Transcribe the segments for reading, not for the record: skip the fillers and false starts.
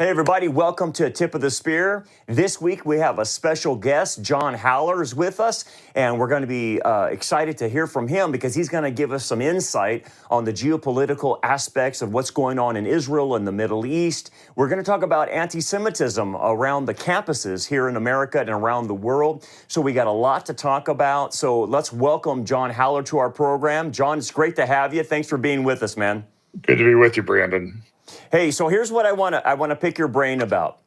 Hey, everybody. Welcome to Tip of the Spear. This week, we have a special guest. John Haller is with us, and we're going to be excited to hear from him because he's going to give us some insight on the geopolitical aspects of what's going on in Israel and the Middle East. We're going to talk about anti-Semitism around the campuses here in America and around the world. So we got a lot to talk about. So let's welcome John Haller to our program. John, it's great to have you. Thanks for being with us, man. Good to be with you, Brandon. Hey, so here's what I want to pick your brain about.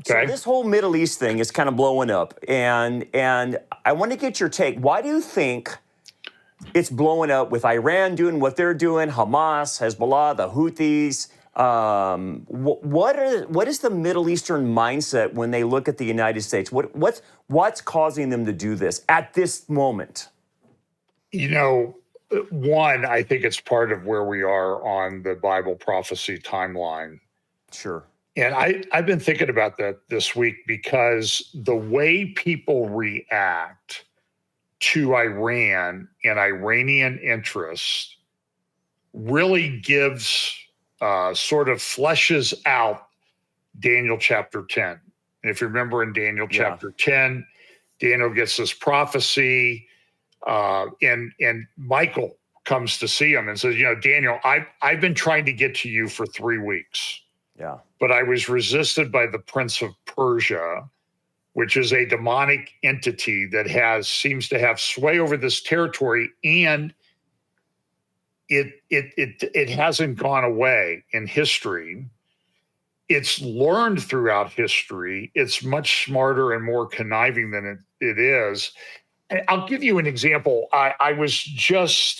Okay. So this whole Middle East thing is kind of blowing up, and I want to get your take. Why do you think it's blowing up with Iran doing what they're doing, Hamas, Hezbollah, the Houthis? What is the Middle Eastern mindset when they look at the United States? What's causing them to do this at this moment? You know, one, I think it's part of where we are on the Bible prophecy timeline. Sure. And I've been thinking about that this week because the way people react to Iran and Iranian interests really gives, sort of fleshes out Daniel chapter 10. And if you remember in Daniel chapter 10, Daniel gets this prophecy. And Michael comes to see him and says, you know, Daniel, I've been trying to get to you for 3 weeks. Yeah. But I was resisted by the Prince of Persia, which is a demonic entity that seems to have sway over this territory, and it hasn't gone away in history. It's learned throughout history. It's much smarter and more conniving than it is. I'll give you an example. I was just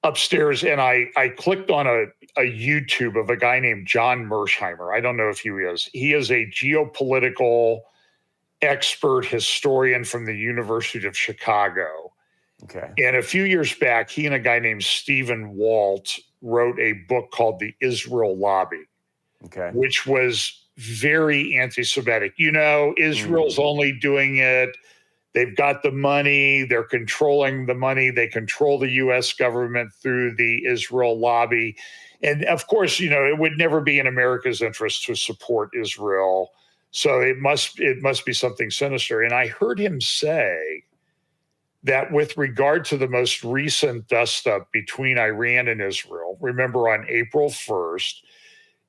upstairs and I clicked on a YouTube of a guy named John Mersheimer. I don't know if he is. He is a geopolitical expert historian from the University of Chicago. Okay. And a few years back, he and a guy named Stephen Walt wrote a book called The Israel Lobby, which was very anti-Semitic. You know, Israel's only doing it. They've got the money. They're controlling the money. They control the U.S. government through the Israel lobby. And of course, you know, it would never be in America's interest to support Israel. So it must be something sinister. And I heard him say that with regard to the most recent dust-up between Iran and Israel, remember on April 1st,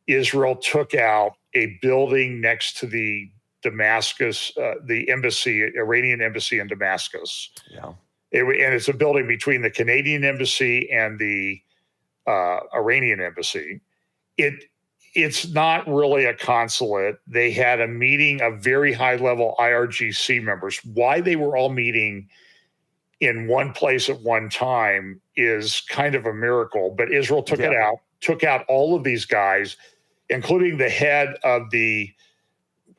Israel took out a building next to the Damascus, the embassy, Iranian embassy in Damascus. Yeah. And it's a building between the Canadian embassy and the Iranian embassy. It's not really a consulate. They had a meeting of very high-level IRGC members. Why they were all meeting in one place at one time is kind of a miracle. But Israel took took out all of these guys, including the head of the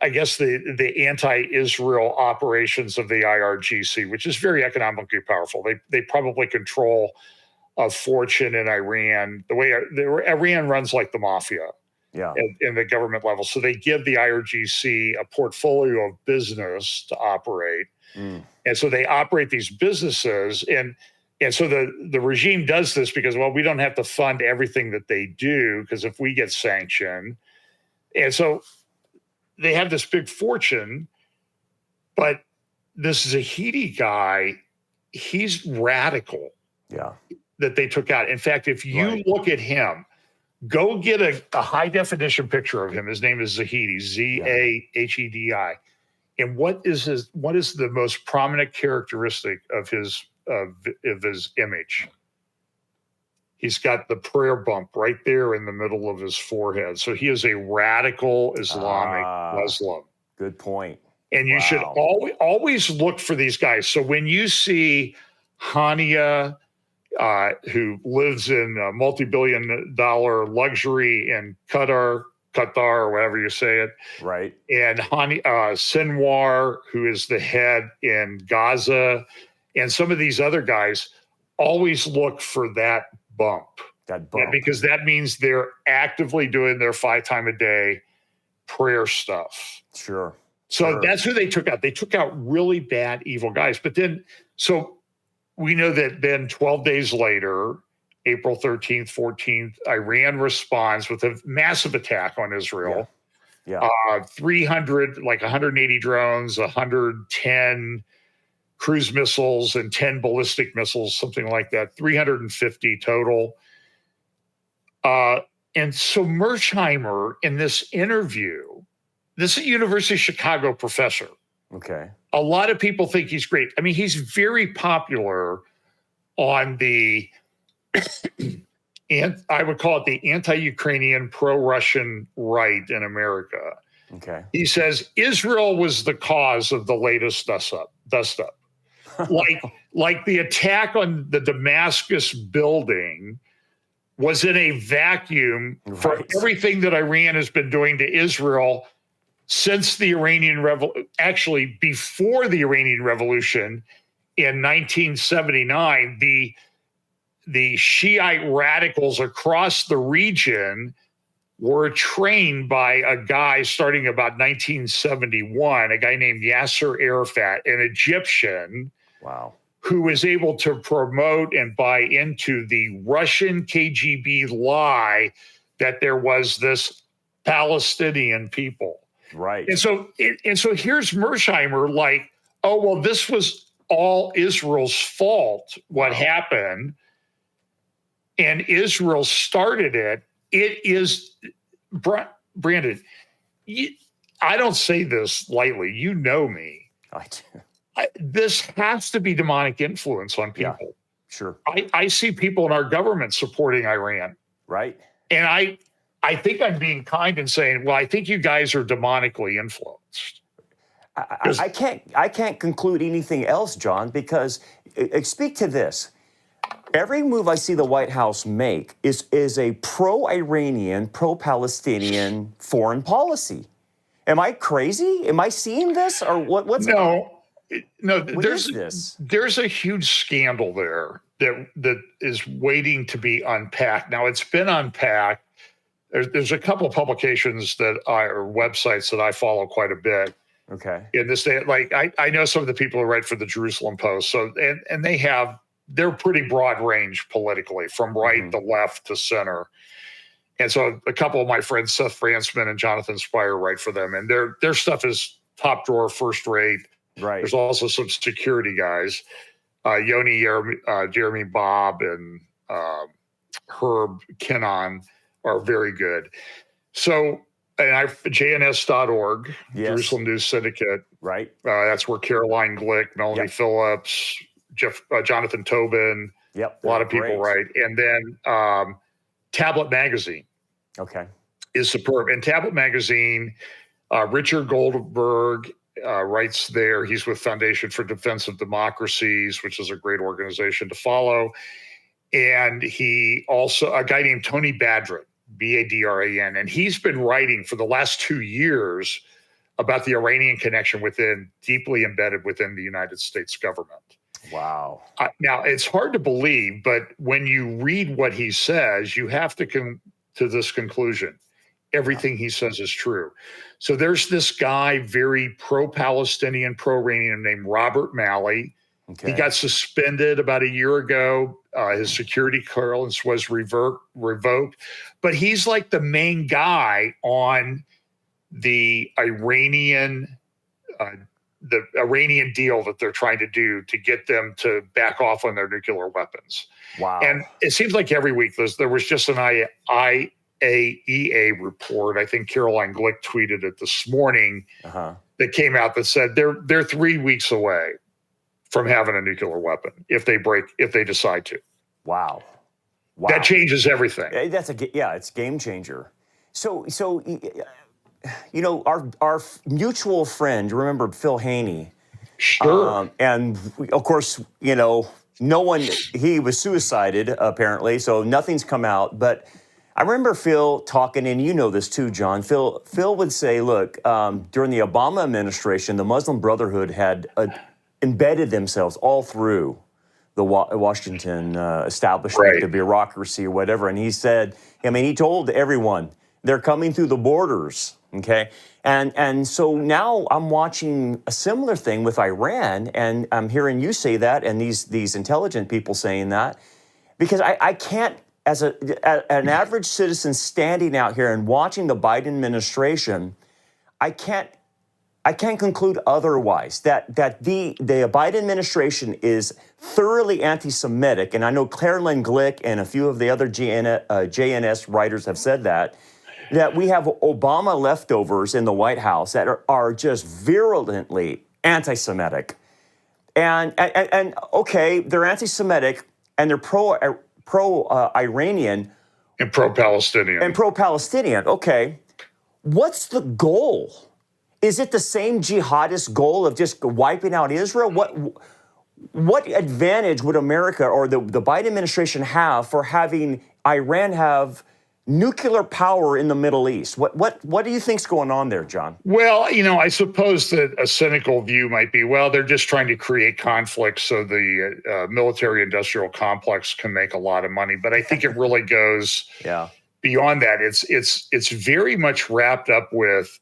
anti-Israel operations of the IRGC, which is very economically powerful. They probably control a fortune in Iran. The way Iran runs like the mafia, in the government level. So they give the IRGC a portfolio of business to operate, and so they operate these businesses. And so the regime does this because, well, we don't have to fund everything that they do because if we get sanctioned, and so they have this big fortune, but this Zahidi guy, he's radical. Yeah. That they took out. In fact, if you look at him, go get a high definition picture of him. His name is Zahidi, Zahedi. And what is the most prominent characteristic of his image? He's got the prayer bump right there in the middle of his forehead. So he is a radical Islamic Muslim. Good point. And you should always look for these guys. So when you see Hania, who lives in a multi-billion-dollar luxury in Qatar, or whatever you say it. Right. And Sinwar, who is the head in Gaza, and some of these other guys, always look for that bump. Because that means they're actively doing their 5 times a day prayer stuff. Sure. So that's who they took out. They took out really bad, evil guys. But then, so we know that then 12 days later, April 13th, 14th. Iran responds with a massive attack on Israel. Yeah. 300, like 180 drones, 110 cruise missiles, and 10 ballistic missiles, something like that. 350 total. And so Mersheimer, in this interview, this is a University of Chicago professor. Okay. A lot of people think he's great. I mean, he's very popular on the, and I would call it the anti-Ukrainian, pro-Russian right in America. Okay. He says Israel was the cause of the latest dust up. like the attack on the Damascus building was in a vacuum for everything that Iran has been doing to Israel since the Iranian Revolution, actually before the Iranian Revolution in 1979. The Shiite radicals across the region were trained by a guy starting about 1971, a guy named Yasser Arafat, an Egyptian. Wow. Who was able to promote and buy into the Russian KGB lie that there was this Palestinian people. Right. And so here's Mersheimer like, oh, well, this was all Israel's fault, what happened. And Israel started it. It is, Brandon, I don't say this lightly. You know me. I do. This has to be demonic influence on people. Yeah, sure. I see people in our government supporting Iran. Right. And I think I'm being kind and saying, well, I think you guys are demonically influenced. I can't conclude anything else, John, because speak to this. Every move I see the White House make is a pro-Iranian, pro-Palestinian foreign policy. Am I crazy? Am I seeing this, or what's No, this? There's a huge scandal there that is waiting to be unpacked. Now, it's been unpacked. There's a couple of publications or websites that I follow quite a bit. Okay. In this day, like I know some of the people who write for the Jerusalem Post. So and they're pretty broad range politically, from right to left to center. And so a couple of my friends, Seth Fransman and Jonathan Spire, write for them, and their stuff is top drawer, first rate. Right. There's also some security guys, Jeremy Bob, and Herb Kennan are very good. So, and JNS.org, yes. Jerusalem News Syndicate. Right. That's where Caroline Glick, Melanie Phillips, Jonathan Tobin, a lot of people write. And then Tablet Magazine. Okay. Is superb. And Tablet Magazine, Richard Goldberg writes there. He's with Foundation for Defense of Democracies, which is a great organization to follow. And he also, a guy named Tony Badran, Badran, and he's been writing for the last 2 years about the Iranian connection deeply embedded within the United States government. Wow. Now, it's hard to believe, but when you read what he says, you have to come to this conclusion. Everything he says is true. So there's this guy, very pro-Palestinian, pro-Iranian, named Robert Malley. Okay. He got suspended about a year ago. His security clearance was revoked. But he's like the main guy on the Iranian deal that they're trying to do to get them to back off on their nuclear weapons. Wow. And it seems like every week there was just an IAEA report. I think Caroline Glick tweeted it this morning that came out that said they're 3 weeks away from having a nuclear weapon if they decide to. Wow. That changes everything. It's a game changer. So you know, our mutual friend, remember Phil Haney? Sure. And of course, you know, he was suicided apparently, so nothing's come out. But I remember Phil talking, and you know this too, John. Phil would say, look, during the Obama administration, the Muslim Brotherhood had embedded themselves all through the Washington establishment, the bureaucracy or whatever. And he said, he told everyone, they're coming through the borders, okay? And so now I'm watching a similar thing with Iran, and I'm hearing you say that, and these intelligent people saying that. because I can't, as an average citizen standing out here and watching the Biden administration, I can't conclude otherwise that the Biden administration is thoroughly anti-Semitic, and I know Claire Lynn Glick and a few of the other JNS writers have said that we have Obama leftovers in the White House that are just virulently anti-Semitic, and okay, they're anti-Semitic and they're pro-Iranian and pro-Palestinian. Okay, what's the goal? Is it the same jihadist goal of just wiping out Israel? What advantage would America or the Biden administration have for having Iran have nuclear power in the Middle East? What do you think's going on there, John? Well, I suppose that a cynical view might be, well, they're just trying to create conflict so the military-industrial complex can make a lot of money. But I think it really goes beyond that. It's very much wrapped up with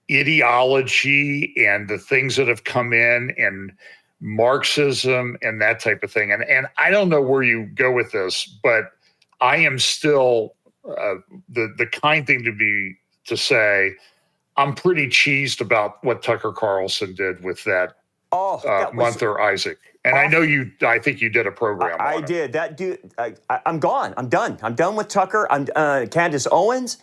ideology and the things that have come in and Marxism and that type of thing. And I don't know where you go with this, but I am still the kind thing to say, I'm pretty cheesed about what Tucker Carlson did with that Gunther Isaac. And I know I think you did a program on it. I did. That dude, I'm gone. I'm done. I'm done with Tucker. I'm Candace Owens.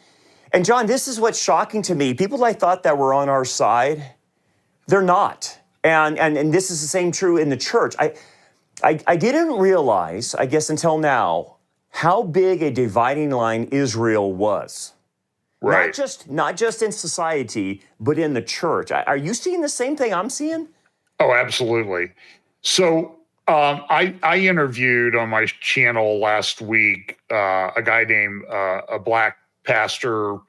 And John, this is what's shocking to me. People I thought that were on our side, they're not. And this is the same true in the church. I didn't realize, I guess until now, how big a dividing line Israel was. Right. Not just in society, but in the church. Are you seeing the same thing I'm seeing? Oh, absolutely. So I interviewed on my channel last week a guy named a black pastor,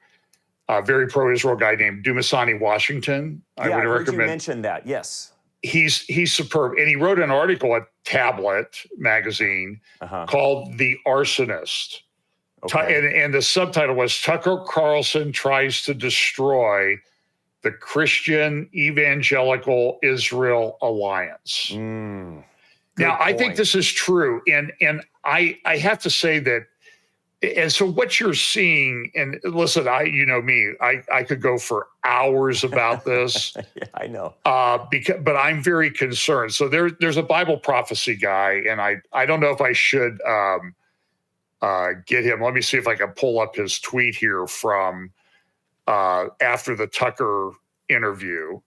a very pro-Israel guy named Dumasani Washington. I would recommend. You mentioned that, yes. He's superb. And he wrote an article at Tablet magazine called The Arsonist. Okay. And the subtitle was Tucker Carlson Tries to Destroy the Christian Evangelical Israel Alliance. Now, I think this is true. And I have to say that, and so what you're seeing, and listen, you know me, I could go for hours about this. Yeah, I know. But I'm very concerned. So there's a Bible prophecy guy, and I don't know if I should get him. Let me see if I can pull up his tweet here from after the Tucker interview.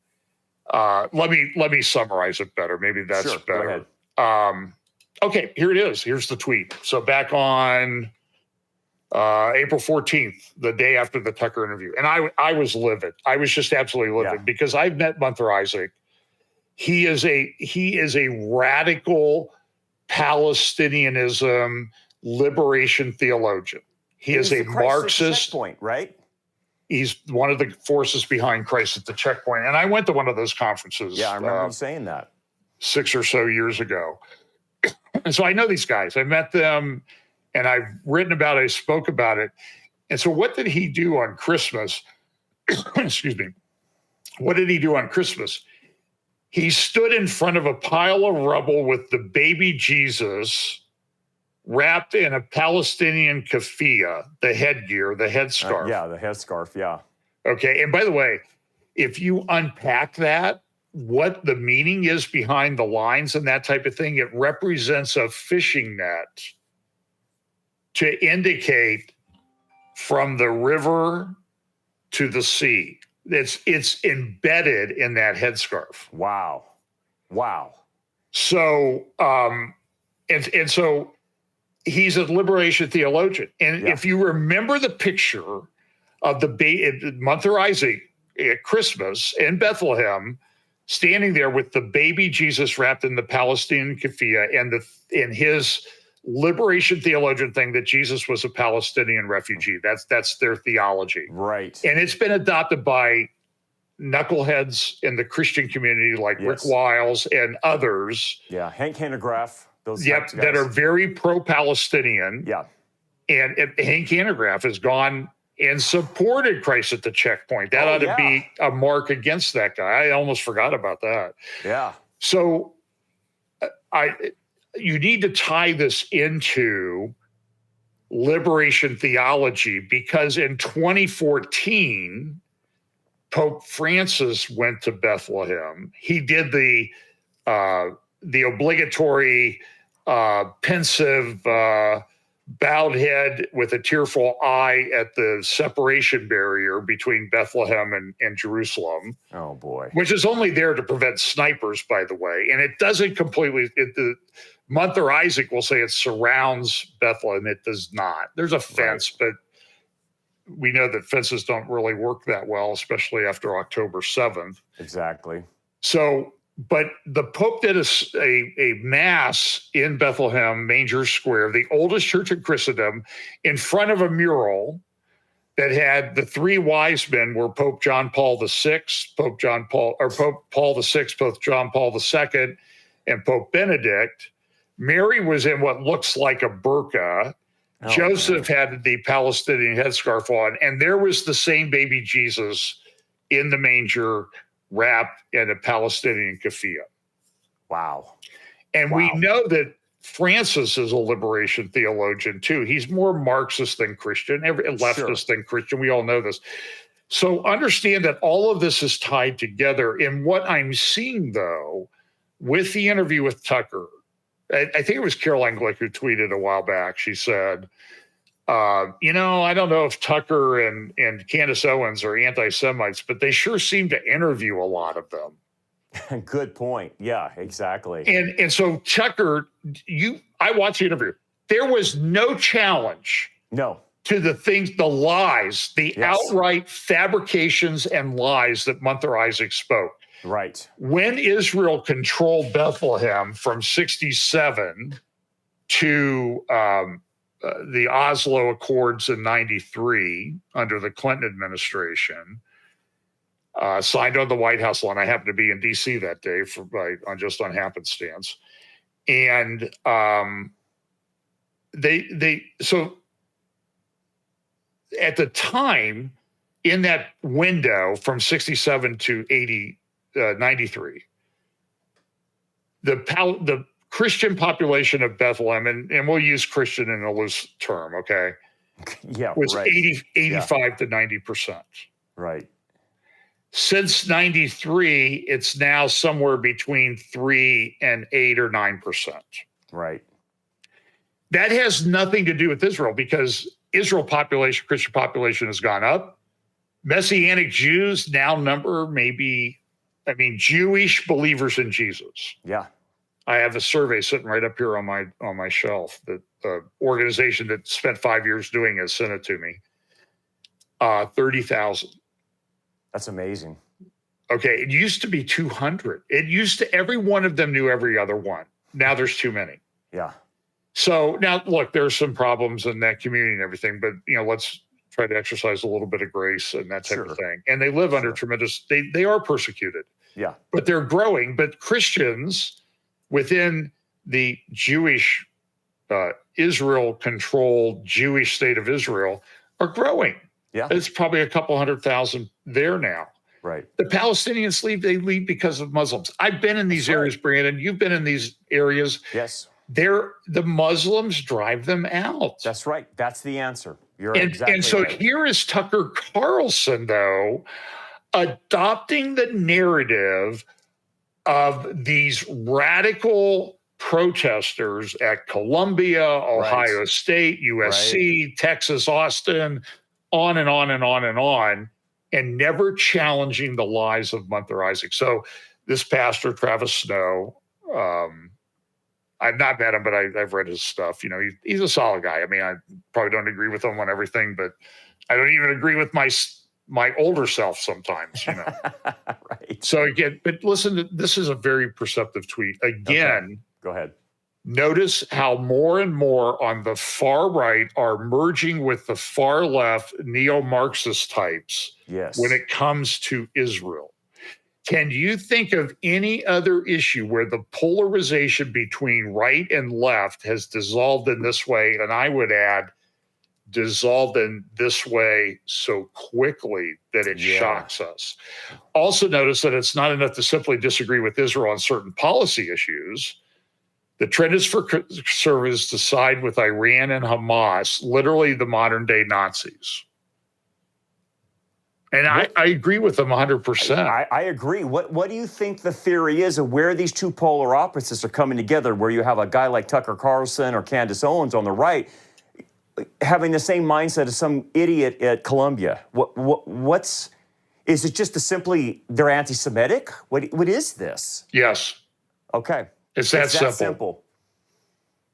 Let me summarize it better. Maybe that's better. Go ahead. Okay, here it is. Here's the tweet. So back on April 14th, the day after the Tucker interview. And I was livid. I was just absolutely livid because I've met Gunther Isaac. He is a radical Palestinianism liberation theologian. He is a Marxist. Checkpoint, right? He's one of the forces behind Christ at the Checkpoint. And I went to one of those conferences. Yeah, I remember you saying that 6 or so years ago. And so I know these guys. I met them. And I've written about it, I spoke about it. And so what did he do on Christmas? Excuse me. What did he do on Christmas? He stood in front of a pile of rubble with the baby Jesus wrapped in a Palestinian keffiyeh, the headgear, the headscarf. The headscarf, yeah. Okay, and by the way, if you unpack that, what the meaning is behind the lines and that type of thing, it represents a fishing net to indicate from the river to the sea. It's embedded in that headscarf. Wow. So, and so he's a liberation theologian. And if you remember the picture of the Gunther Isaac at Christmas in Bethlehem, standing there with the baby Jesus wrapped in the Palestinian keffiyeh and his liberation theologian thing that Jesus was a Palestinian refugee. That's their theology. Right. And it's been adopted by knuckleheads in the Christian community like Rick Wiles and others. Yeah, Hank Hanegraaff. Those that are very pro-Palestinian. Yeah. And Hank Hanegraaff has gone and supported Christ at the Checkpoint. That ought to be a mark against that guy. I almost forgot about that. Yeah. So you need to tie this into liberation theology, because in 2014, Pope Francis went to Bethlehem. He did the obligatory pensive bowed head with a tearful eye at the separation barrier between Bethlehem and Jerusalem. Oh, boy. Which is only there to prevent snipers, by the way. And it doesn't completely, Mother Isaac will say it surrounds Bethlehem. It does not. There's a fence, but we know that fences don't really work that well, especially after October 7th. Exactly. So, but the Pope did a mass in Bethlehem, Manger Square, the oldest church in Christendom, in front of a mural that had the three wise men were Pope John Paul VI, Pope Paul VI, Pope John Paul II, and Pope Benedict. Mary was in what looks like a burqa. Oh, Joseph had the Palestinian headscarf on, and there was the same baby Jesus in the manger, wrapped in a Palestinian keffiyeh. Wow. And we know that Francis is a liberation theologian too. He's more Marxist than Christian, leftist than Christian. We all know this. So understand that all of this is tied together. And what I'm seeing, though, with the interview with Tucker, I think it was Caroline Glick who tweeted a while back. She said, I don't know if Tucker and Candace Owens are anti-Semites, but they sure seem to interview a lot of them. Good point. Yeah, exactly. And so Tucker, I watched the interview. There was no challenge. No. To the lies, the outright fabrications and lies that Mother Isaac spoke. Right. When Israel controlled Bethlehem from 1967 to the Oslo Accords in 1993 under the Clinton administration, signed on the White House law. And I happened to be in D.C. that day on happenstance. And so at the time, in that window from 67 to 93, the Christian population of Bethlehem, and we'll use Christian in a loose term, okay? Yeah, was 85 to 90%. Right. Since 93, it's now somewhere between 3 and 8 or 9%. Right. That has nothing to do with Israel, because Israel population, Christian population has gone up. Messianic Jews now number Jewish believers in Jesus. Yeah. I have a survey sitting right up here on my shelf that the organization that spent 5 years doing it sent it to me. 30,000. That's amazing. Okay. It used to be 200. Every one of them knew every other one. Now there's too many. Yeah. So now, look, there's some problems in that community and everything, but let's try to exercise a little bit of grace and that type of thing. And they live under tremendous. They are persecuted. Yeah. But they're growing. But Christians within the Jewish, Israel-controlled Jewish state of Israel are growing. Yeah. It's probably a couple 100,000 there now. Right. The Palestinians leave because of Muslims. I've been in these areas, Brandon. You've been in these areas. Yes. The Muslims drive them out. That's right. That's the answer. You're exactly and so right. Here is Tucker Carlson, though, adopting the narrative of these radical protesters at Columbia, Ohio State, USC, Texas, Austin, on and on and on and on, and never challenging the lies of Mother Isaac. So this pastor, Travis Snow, I've not met him, but I've read his stuff. He's a solid guy. I mean, I probably don't agree with him on everything, but I don't even agree with my older self sometimes, Right. So again, but listen, this is a very perceptive tweet. Again, okay. Go ahead. Notice how more and more on the far right are merging with the far left neo-Marxist types when it comes to Israel. Can you think of any other issue where the polarization between right and left has dissolved in this way? And I would add, dissolved in this way so quickly that it shocks us. Also notice that it's not enough to simply disagree with Israel on certain policy issues. The trend is for conservatives to side with Iran and Hamas, literally the modern day Nazis. And I agree with them 100%. I agree. What do you think the theory is of where these two polar opposites are coming together, where you have a guy like Tucker Carlson or Candace Owens on the right having the same mindset as some idiot at Columbia? Is it just simply they're anti-Semitic? What is this? Yes. Okay. It's that simple.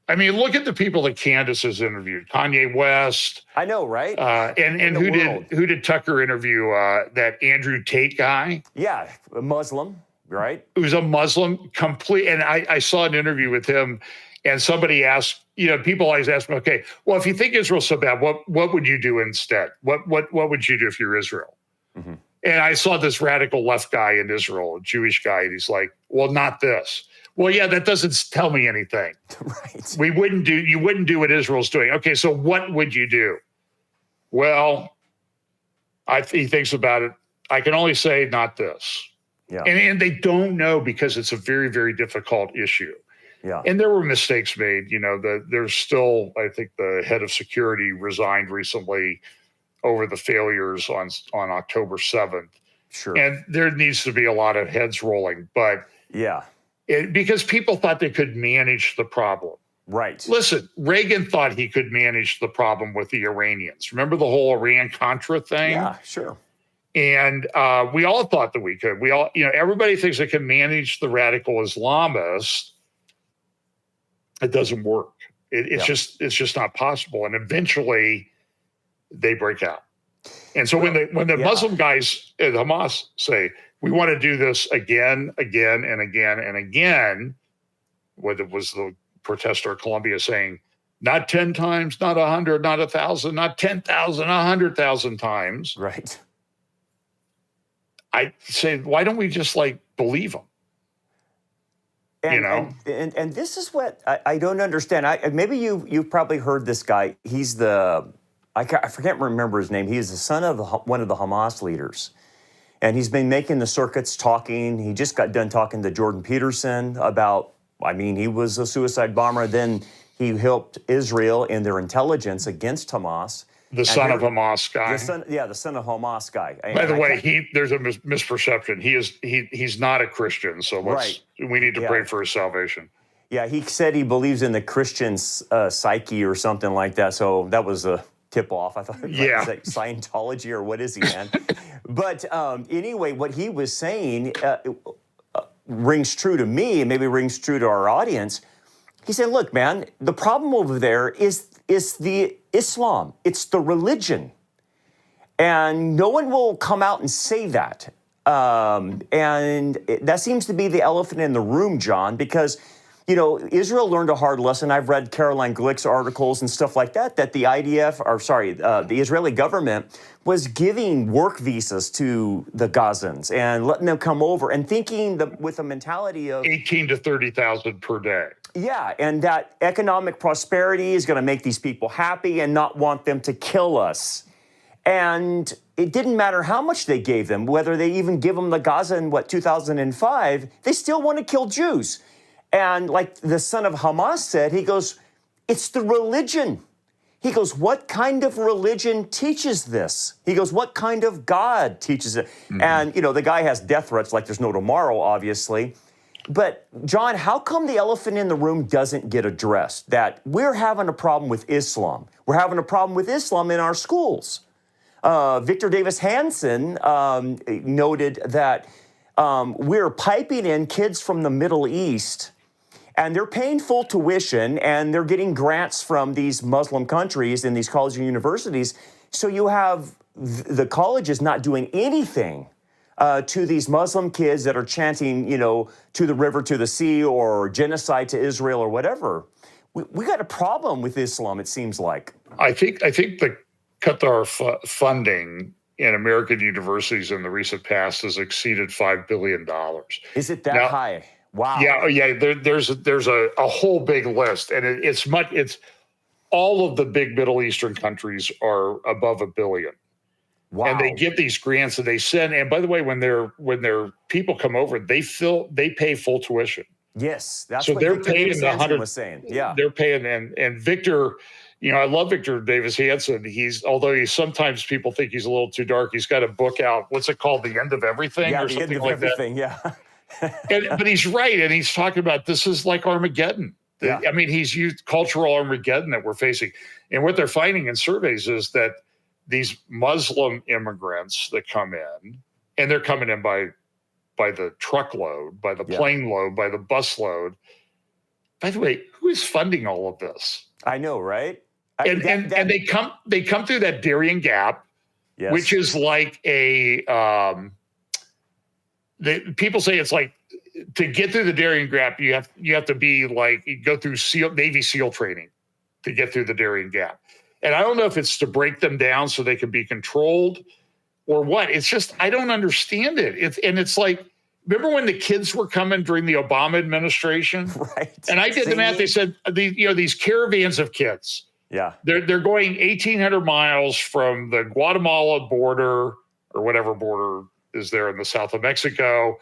I mean, look at the people that Candace has interviewed. Kanye West. I know, right? And who did Tucker interview? That Andrew Tate guy? Yeah, a Muslim, right? Who's a Muslim, complete. And I saw an interview with him, and somebody asked, people always ask me, okay, well, if you think Israel's so bad, what would you do instead? What would you do if you're Israel? Mm-hmm. And I saw this radical left guy in Israel, a Jewish guy, and he's like, well, not this. Well, yeah, that doesn't tell me anything. Right. You wouldn't do what Israel's doing. Okay, so what would you do? Well, he thinks about it. I can only say not this. Yeah. And they don't know because it's a very, very difficult issue. Yeah. And there were mistakes made. There's still, I think the head of security resigned recently over the failures on October 7th. Sure. And there needs to be a lot of heads rolling. But yeah. Because people thought they could manage the problem. Right. Listen, Reagan thought he could manage the problem with the Iranians. Remember the whole Iran-Contra thing? Yeah, sure. And we all thought that we could. We all, everybody thinks they can manage the radical Islamists. It doesn't work. It's just not possible. And eventually, they break out. And so when the Muslim guys at Hamas say, we want to do this again, again, and again, and again, whether it was the protester at Columbia saying, not 10 times, not 100, not 1,000, not 10,000, 100,000 times. Right. I say, why don't we just believe them? And this is what I don't understand. Maybe you've probably heard this guy. He's I can't remember his name. He is the son of one of the Hamas leaders. And he's been making the circuits talking. He just got done talking to Jordan Peterson about, he was a suicide bomber. Then he helped Israel in their intelligence against Hamas. The son of Hamas guy. The son of Hamas guy. By the way, there's a misperception. He's not a Christian, so we need to pray for his salvation. Yeah, he said he believes in the Christian psyche or something like that. So that was a tip off. I thought, is that Scientology or what is he, man? But anyway, what he was saying rings true to me, and maybe rings true to our audience. He said, look, man, the problem over there is the Islam. It's the religion. And no one will come out and say that. And that seems to be the elephant in the room, John, because Israel learned a hard lesson. I've read Caroline Glick's articles and stuff like that the the Israeli government was giving work visas to the Gazans and letting them come over and thinking with a mentality of 18 to 30,000 per day. Yeah, and that economic prosperity is going to make these people happy and not want them to kill us. And it didn't matter how much they gave them, whether they even give them the Gaza in, 2005, they still want to kill Jews. And like the son of Hamas said, he goes, it's the religion. He goes, what kind of religion teaches this? He goes, what kind of God teaches it? Mm-hmm. And, the guy has death threats like there's no tomorrow, obviously. But, John, how come the elephant in the room doesn't get addressed? That we're having a problem with Islam. We're having a problem with Islam in our schools. Victor Davis Hanson noted that we're piping in kids from the Middle East, and they're paying full tuition, and they're getting grants from these Muslim countries and these colleges and universities. So you have the colleges not doing anything to these Muslim kids that are chanting, to the river, to the sea, or genocide to Israel or whatever. We got a problem with Islam, it seems like. I think the Qatar funding in American universities in the recent past has exceeded $5 billion. Is it that high? Wow. Yeah. There's a whole big list, and it's all of the big Middle Eastern countries are above $1 billion. Wow. And they give these grants and they send. And by the way, when their people come over, they pay full tuition. Yes, that's So what they're Victor paying Davis the Hanson 100. was saying. Yeah. They're paying, and Victor, I love Victor Davis Hanson. Although sometimes people think he's a little too dark, he's got a book out. What's it called? The End of Everything, Yeah, or the something end of like everything. that. Yeah. But he's right, and he's talking about this is like Armageddon. Yeah. I mean, he's used cultural Armageddon that we're facing, and what they're finding in surveys is that these Muslim immigrants that come in, and they're coming in by the truckload, by the plane load, by the bus load. By the way, who is funding all of this? I know, right? And they come through that Darien Gap, which is like people say it's like, to get through the Darien Gap, you have to be like, you go through Navy SEAL training to get through the Darien Gap. And I don't know if it's to break them down so they can be controlled or what. It's just, I don't understand it. It's like, remember when the kids were coming during the Obama administration? Right. And I did the math. They said these caravans of kids. Yeah. They're going 1,800 miles from the Guatemala border, or whatever border is there in the south of Mexico,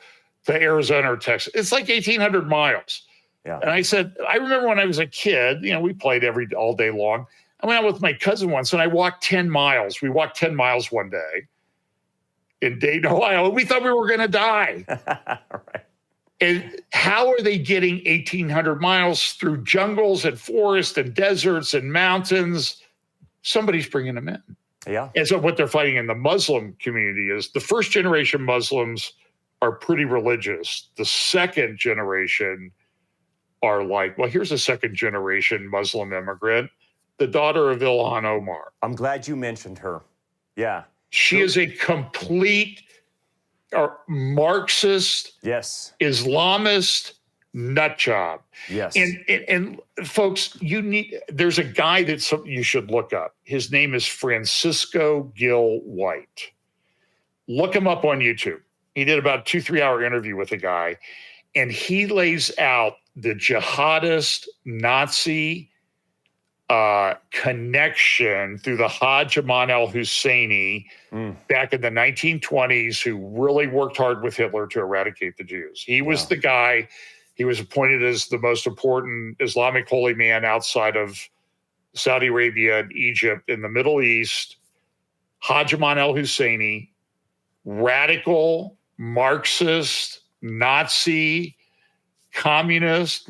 to Arizona or Texas. It's like 1,800 miles. Yeah. And I said, I remember when I was a kid, we played all day long. I went out with my cousin once and I walked 10 miles. We walked 10 miles one day in Dayton, Ohio. We thought we were going to die. Right. And how are they getting 1,800 miles through jungles and forests and deserts and mountains? Somebody's bringing them in. Yeah. And so what they're fighting in the Muslim community is the first generation Muslims are pretty religious. The second generation are like, well, here's a second generation Muslim immigrant, the daughter of Ilhan Omar. I'm glad you mentioned her. Yeah. She is a complete Marxist, Islamist nut job. Yes. And folks, there's a guy that you should look up. His name is Francisco Gil White. Look him up on YouTube. He did about a 2-3 hour interview with a guy, and he lays out the jihadist Nazi connection through the Hajj Aman al-Husseini back in the 1920s, who really worked hard with Hitler to eradicate the Jews. He was the guy. He was appointed as the most important Islamic holy man outside of Saudi Arabia and Egypt in the Middle East. Hajj Aman al-Husseini, radical, Marxist, Nazi, communist,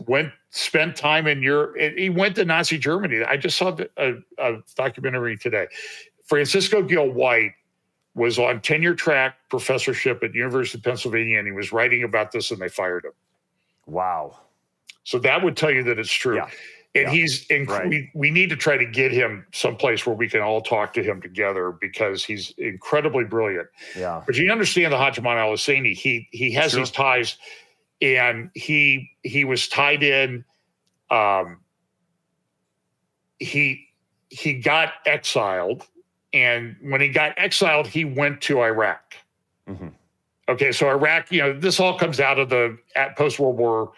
spent time in Europe. He went to Nazi Germany. I just saw a documentary today. Francisco Gil White was on tenure track professorship at the University of Pennsylvania, and he was writing about this, and they fired him. Wow. So that would tell you that it's true. Yeah. And we need to try to get him someplace where we can all talk to him together, because he's incredibly brilliant. Yeah. But you understand the Hajj Aman al-Husseini, he has these ties, and he was tied in. He got exiled, and when he got exiled, he went to Iraq. Mm-hmm. Okay, so Iraq, this all comes out of the post-World War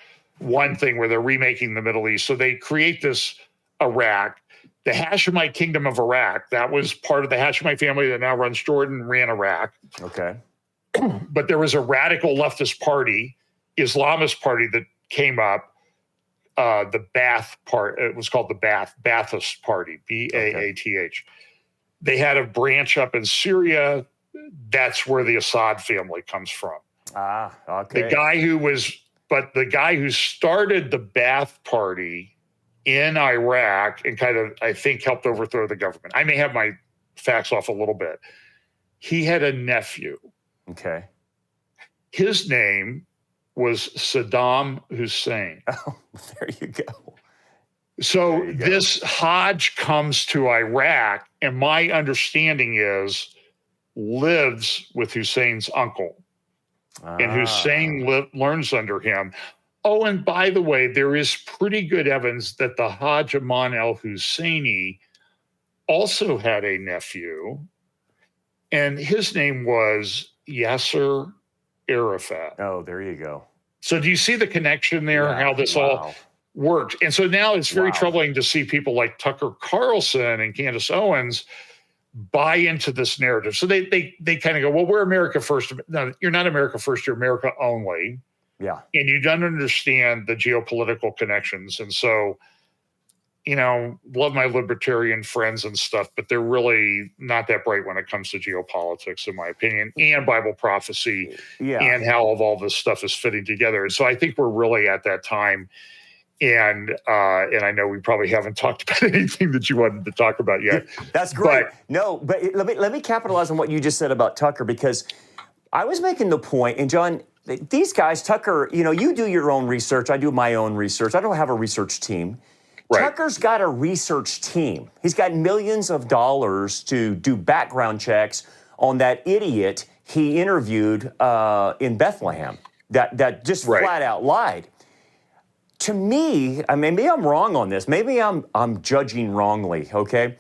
I thing where they're remaking the Middle East. So they create this Iraq, the Hashemite kingdom of Iraq. That was part of the Hashemite family that now runs Jordan, ran Iraq. Okay. But there was a radical leftist party, Islamist party, that came up, the Ba'ath part. It was called the Ba'athist Party, B-A-A-T-H. They had a branch up in Syria. That's where the Assad family comes from. Ah, okay. The guy who started the Ba'ath Party in Iraq and kind of, I think, helped overthrow the government. I may have my facts off a little bit. He had a nephew. Okay. His name was Saddam Hussein. Oh, there you go. So this Hajj comes to Iraq, and my understanding is lives with Hussein's uncle. And Hussein learns under him. Oh, and by the way, there is pretty good evidence that the Hajj Aman al-Husseini also had a nephew, and his name was Yasser Arafat. Oh, there you go. So do you see the connection there, how this all worked? And so now it's very troubling to see people like Tucker Carlson and Candace Owens buy into this narrative. So they kind of go, well, we're America first. No, you're not America first, you're America only. Yeah. And you don't understand the geopolitical connections. And so, love my libertarian friends and stuff, but they're really not that bright when it comes to geopolitics, in my opinion, and Bible prophecy and how all this stuff is fitting together. And so I think we're really at that time. And I know we probably haven't talked about anything that you wanted to talk about yet. That's great. But let me capitalize on what you just said about Tucker, because I was making the point, and John, these guys, Tucker, you do your own research. I do my own research. I don't have a research team. Right. Tucker's got a research team. He's got millions of dollars to do background checks on that idiot he interviewed in Bethlehem that just flat out lied. To me, maybe I'm wrong on this. Maybe I'm judging wrongly, okay?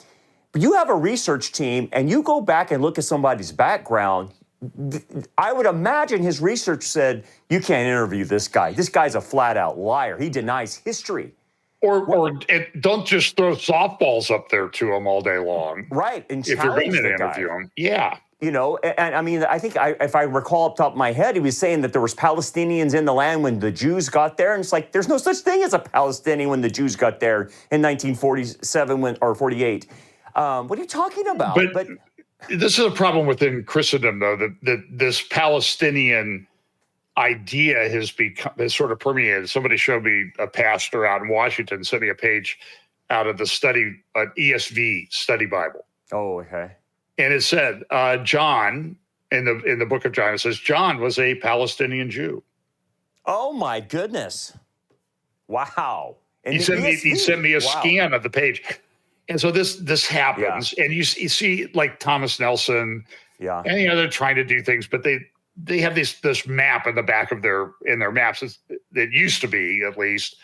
But you have a research team and you go back and look at somebody's background. I would imagine his research said, you can't interview this guy. This guy's a flat out liar. He denies history. Or don't just throw softballs up there to him all day long. Right. And if you're going to interview him. Yeah. And I mean, I think if I recall up top of my head, he was saying that there was Palestinians in the land when the Jews got there. And it's like, there's no such thing as a Palestinian when the Jews got there in 1947 or 48. What are you talking about? But this is a problem within Christendom, though, that this Palestinian idea has sort of permeated. Somebody showed me a pastor out in Washington, sent me a page out of the ESV study Bible. Oh, okay. And it said, John, in the book of John, it says, John was a Palestinian Jew. Oh, my goodness. Wow. And he sent me a scan of the page. And so this happens. Yeah. And you see like Thomas Nelson, any other trying to do things, but they have this map in the back of their maps that used to be, at least,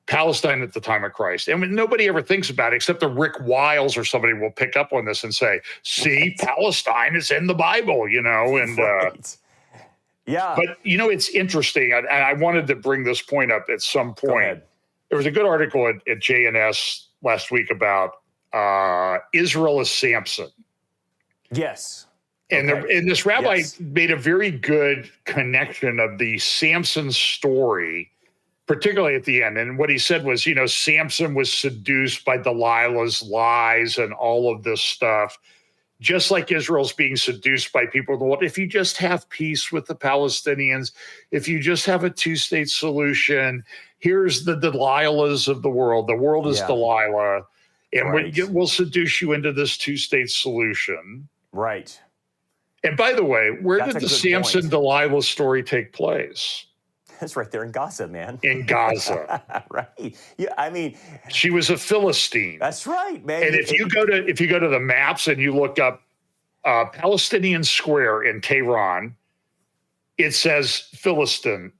Palestine at the time of Christ. And nobody ever thinks about it, except the Rick Wiles or somebody will pick up on this and say, see, Palestine is in the Bible, and yeah. But, it's interesting. And I wanted to bring this point up at some point. There was a good article at JNS last week about Israel as Samson. Yes. And, and this rabbi made a very good connection of the Samson story, particularly at the end. And what he said was, Samson was seduced by Delilah's lies and all of this stuff, just like Israel's being seduced by people in the world. If you just have peace with the Palestinians, if you just have a two-state solution, here's the Delilahs of the world. The world is Delilah. And we'll seduce you into this two-state solution. Right. And by the way, where did the Samson Delilah story take place? That's right there in Gaza, man. In Gaza. Right. Yeah, I mean, she was a Philistine. That's right, man. And if you go to the maps and you look up Palestinian Square in Tehran, it says Philistine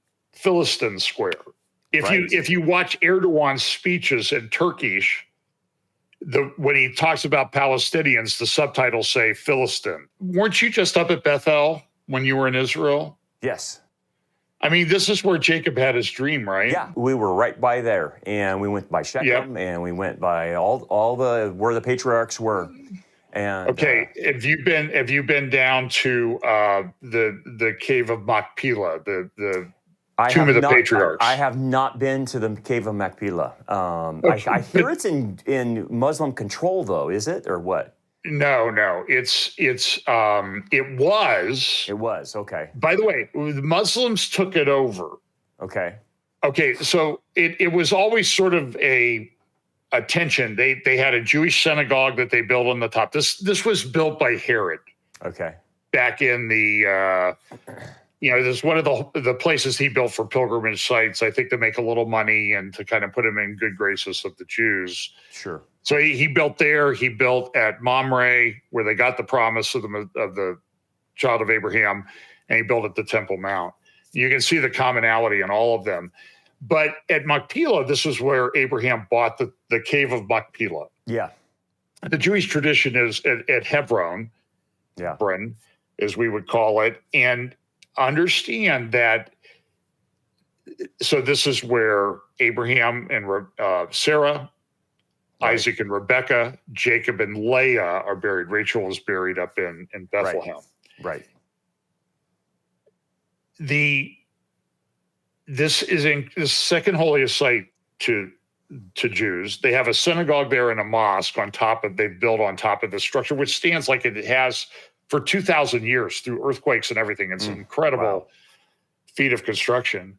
Square. If you watch Erdogan's speeches in Turkish, when he talks about Palestinians, the subtitles say Philistine. Weren't you just up at Bethel when you were in Israel? Yes. I mean, this is where Jacob had his dream, right? Yeah, we were right by there, and we went by Shechem, and we went by all the where the patriarchs were. And okay, have you been down to the cave of Machpelah, the tomb of the patriarchs? I have not been to the cave of Machpelah. I hear it's in Muslim control, though. Is it or what? No. It was. Okay. By the way, the Muslims took it over. Okay. So it was always sort of a tension. They had a Jewish synagogue that they built on the top. This was built by Herod. Okay. Back in the this is one of the places he built for pilgrimage sites, I think, to make a little money and to kind of put him in good graces of the Jews. Sure. So he built there. He built at Mamre, where they got the promise of the child of Abraham, and he built at the Temple Mount. You can see the commonality in all of them. But at Machpelah, this is where Abraham bought the cave of Machpelah. Yeah. The Jewish tradition is at Hebron, Hebron, as we would call it, and understand that. So this is where Abraham and Sarah, Isaac and Rebekah, Jacob and Leah are buried. Rachel is buried up in Bethlehem. Right. this is in the second holiest site to Jews. They have a synagogue there and a mosque on top of, they've built on top of the structure, which stands like it has for 2,000 years through earthquakes and everything. It's an incredible feat of construction.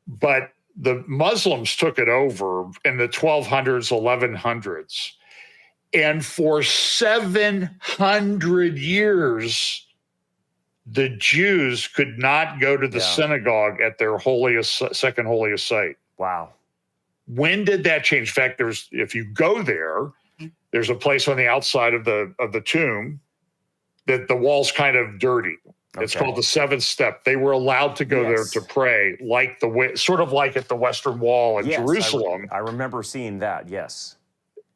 But the Muslims took it over in the 1200s, 1100s. And for 700 years, the Jews could not go to the synagogue at their second holiest site. Wow. When did that change? In fact, if you go there, there's a place on the outside of the tomb that the wall's kind of dirty. It's called the seventh step. They were allowed to go there to pray, sort of like at the Western Wall in Jerusalem. I remember seeing that. Yes.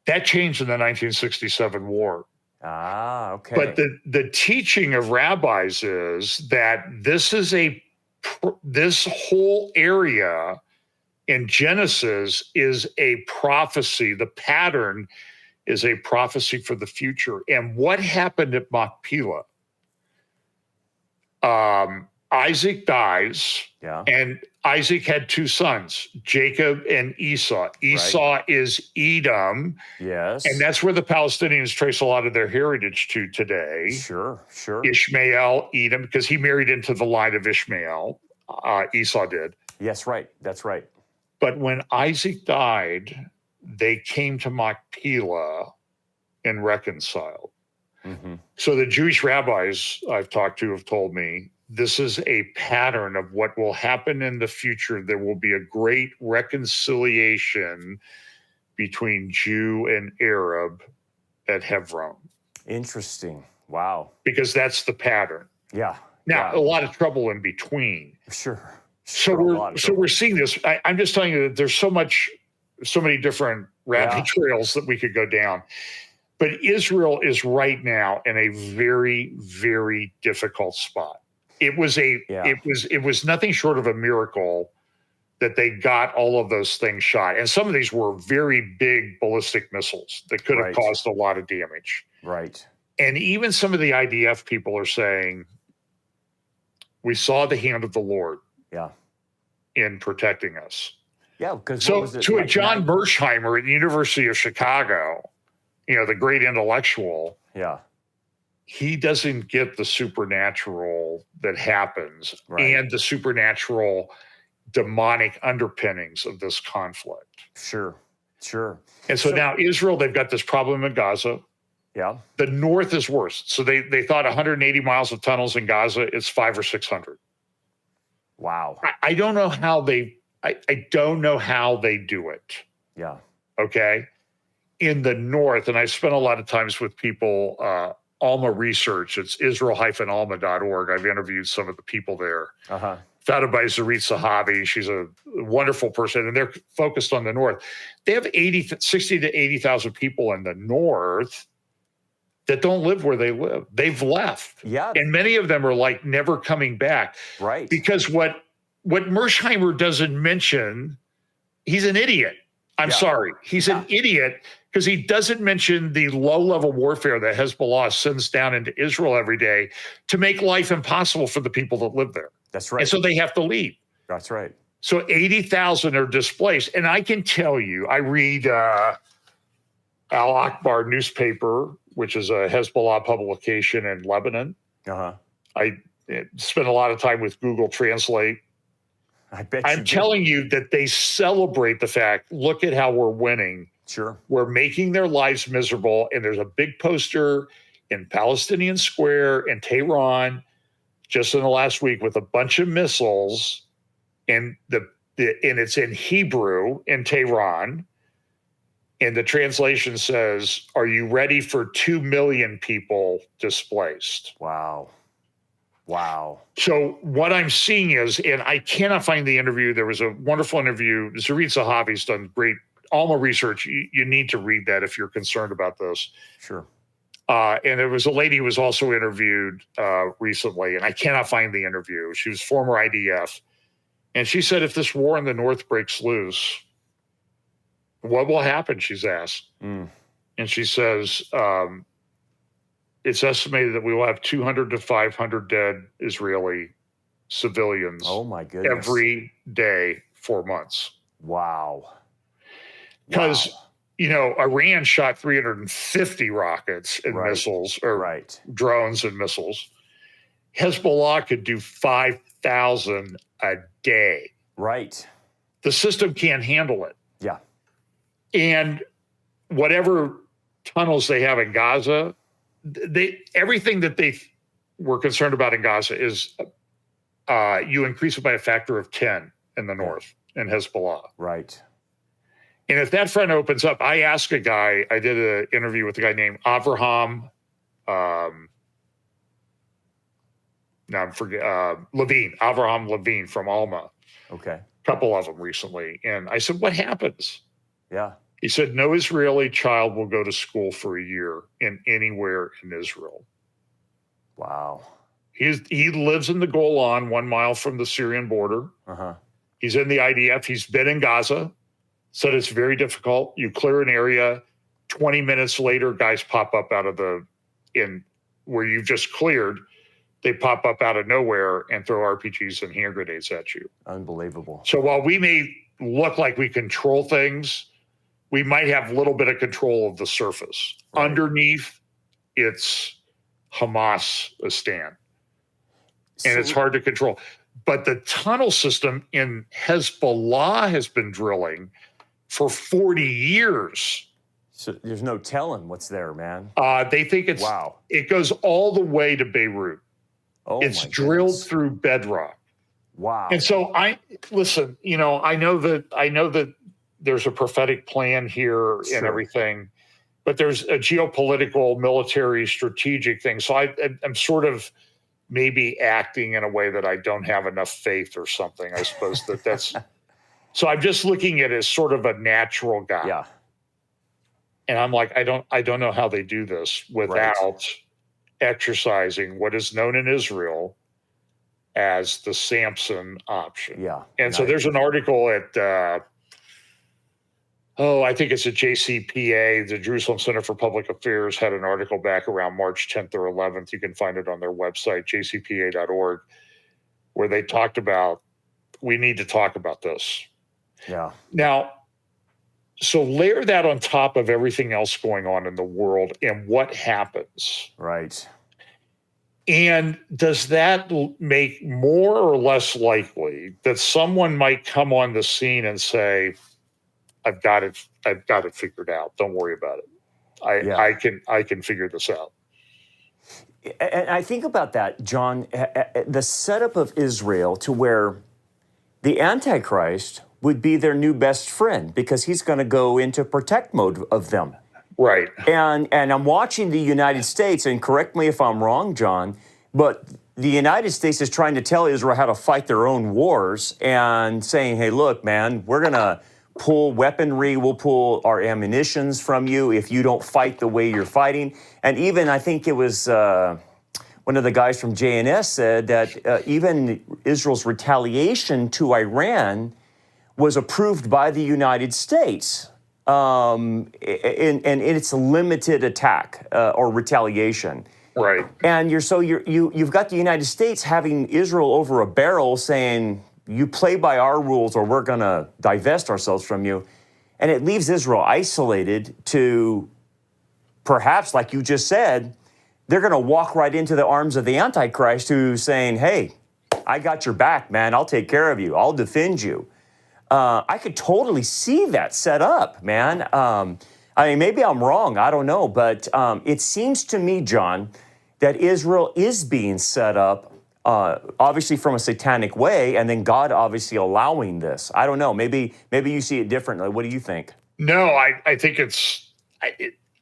That changed in the 1967 war. Ah, okay. But the teaching of rabbis is that this whole area in Genesis is a prophecy. The pattern is a prophecy for the future. And what happened at Machpelah? Isaac dies, and Isaac had two sons, Jacob and Esau. Esau is Edom. Yes. And that's where the Palestinians trace a lot of their heritage to today. Sure. Ishmael, Edom, because he married into the line of Ishmael. Esau did. Yes, right. That's right. But when Isaac died, they came to Machpelah and reconciled. Mm-hmm. So the Jewish rabbis I've talked to have told me this is a pattern of what will happen in the future. There will be a great reconciliation between Jew and Arab at Hebron. Interesting. Wow. Because that's the pattern. Yeah. Now, a lot of trouble in between. Sure. So we're seeing this. I'm just telling you that there's so many different rabbit trails that we could go down. But Israel is right now in a very, very difficult spot. It was nothing short of a miracle that they got all of those things shot. And some of these were very big ballistic missiles that could have caused a lot of damage. Right. And even some of the IDF people are saying, we saw the hand of the Lord in protecting us. Yeah, because to John Mersheimer at the University of Chicago, the great intellectual, he doesn't get the supernatural that happens and the supernatural demonic underpinnings of this conflict. Sure. And so now Israel, they've got this problem in Gaza. Yeah. The north is worse. So they thought 180 miles of tunnels in Gaza, it's 500 or 600. Wow. I don't know how I don't know how they do it. Yeah. Okay. In the north, and I've spent a lot of times with people, Alma Research, it's Israel-alma.org. I've interviewed some of the people there. Founded by Zarit Sahabi. She's a wonderful person, and they're focused on the north. They have 60 to 80,000 people in the north that don't live where they live. They've left. Yeah. And many of them are like never coming back. Right. Because what Mersheimer doesn't mention, he's an idiot. I'm sorry. He's an idiot because he doesn't mention the low-level warfare that Hezbollah sends down into Israel every day to make life impossible for the people that live there. That's right. And so they have to leave. That's right. So 80,000 are displaced. And I can tell you, I read Al Akbar newspaper, which is a Hezbollah publication in Lebanon. I spent a lot of time with Google Translate. I'm telling you that they celebrate the fact, look at how we're winning. Sure. We're making their lives miserable. And there's a big poster in Palestinian Square in Tehran just in the last week with a bunch of missiles, and it's in Hebrew in Tehran. And the translation says, are you ready for 2 million people displaced? Wow. So what I'm seeing is, and I cannot find the interview. There was a wonderful interview. Zarit Sahavi's done great Alma research. You need to read that if you're concerned about this. Sure. And there was a lady who was also interviewed recently, and I cannot find the interview. She was former IDF. And she said, if this war in the North breaks loose, what will happen? She's asked. And she says, it's estimated that we will have 200 to 500 dead Israeli civilians Oh my goodness. every day for months. Wow. Because, Iran shot 350 rockets and missiles, or drones and missiles. Hezbollah could do 5,000 a day. Right. The system can't handle it. Yeah. And whatever tunnels they have in Gaza, everything that they were concerned about in Gaza is you increase it by a factor of 10 in the north in Hezbollah. Right. And if that front opens up, I asked a guy, I did an interview with a guy named Avraham Avraham Levine from Alma. Okay. A couple of them recently. And I said, what happens? Yeah. He said, no Israeli child will go to school for a year anywhere in Israel. Wow. He lives in the Golan, 1 mile from the Syrian border. Uh-huh. He's in the IDF. He's been in Gaza. Said it's very difficult. You clear an area, 20 minutes later, guys pop up out of where you've just cleared. They pop up out of nowhere and throw RPGs and hand grenades at you. Unbelievable. So while we may look like we control things, we might have a little bit of control of the surface. Right. Underneath, it's Hamas-istan. And it's hard to control. But the tunnel system in Hezbollah has been drilling for 40 years. So there's no telling what's there, man. They think it goes all the way to Beirut. Oh, it's drilled through bedrock. Wow. And so I know that there's a prophetic plan here and everything, but there's a geopolitical, military, strategic thing. So I'm sort of maybe acting in a way that I don't have enough faith or something. I suppose that's so I'm just looking at it as sort of a natural guy. Yeah. And I'm like, I don't know how they do this without exercising what is known in Israel as the Samson option. Yeah. And so there's an article at I think it's at JCPA, the Jerusalem Center for Public Affairs, had an article back around March 10th or 11th. You can find it on their website, jcpa.org, where they talked about, we need to talk about this. Yeah. Now, so layer that on top of everything else going on in the world and what happens. Right. And does that make more or less likely that someone might come on the scene and say, I've got it figured out. Don't worry about it. I can figure this out. And I think about that, John, the setup of Israel to where the Antichrist would be their new best friend because he's going to go into protect mode of them. Right. And I'm watching the United States, and correct me if I'm wrong, John, but the United States is trying to tell Israel how to fight their own wars and saying, hey, look, man, we're going to pull weaponry, we'll pull our ammunitions from you if you don't fight the way you're fighting. And even I think it was one of the guys from JNS said that even Israel's retaliation to Iran was approved by the United States in its limited attack or retaliation. Right. And you've got the United States having Israel over a barrel saying, you play by our rules or we're going to divest ourselves from you. And it leaves Israel isolated to perhaps, like you just said, they're going to walk right into the arms of the Antichrist who's saying, hey, I got your back, man. I'll take care of you. I'll defend you. I could totally see that set up, man. I mean, maybe I'm wrong. I don't know. But it seems to me, John, that Israel is being set up obviously from a satanic way, and then God obviously allowing this. I don't know. Maybe you see it differently. What do you think? No, I think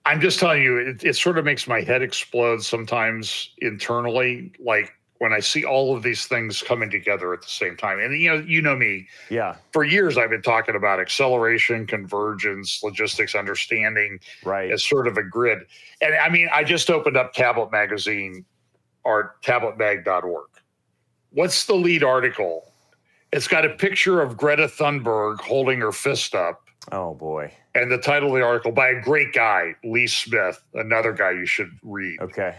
I'm just telling you, it sort of makes my head explode sometimes internally, like when I see all of these things coming together at the same time. And you know me. Yeah. For years, I've been talking about acceleration, convergence, logistics, understanding as sort of a grid. And I mean, I just opened up Tablet Magazine or tabletmag.org. What's the lead article? It's got a picture of Greta Thunberg holding her fist up. Oh, boy. And the title of the article by a great guy, Lee Smith, another guy you should read. Okay.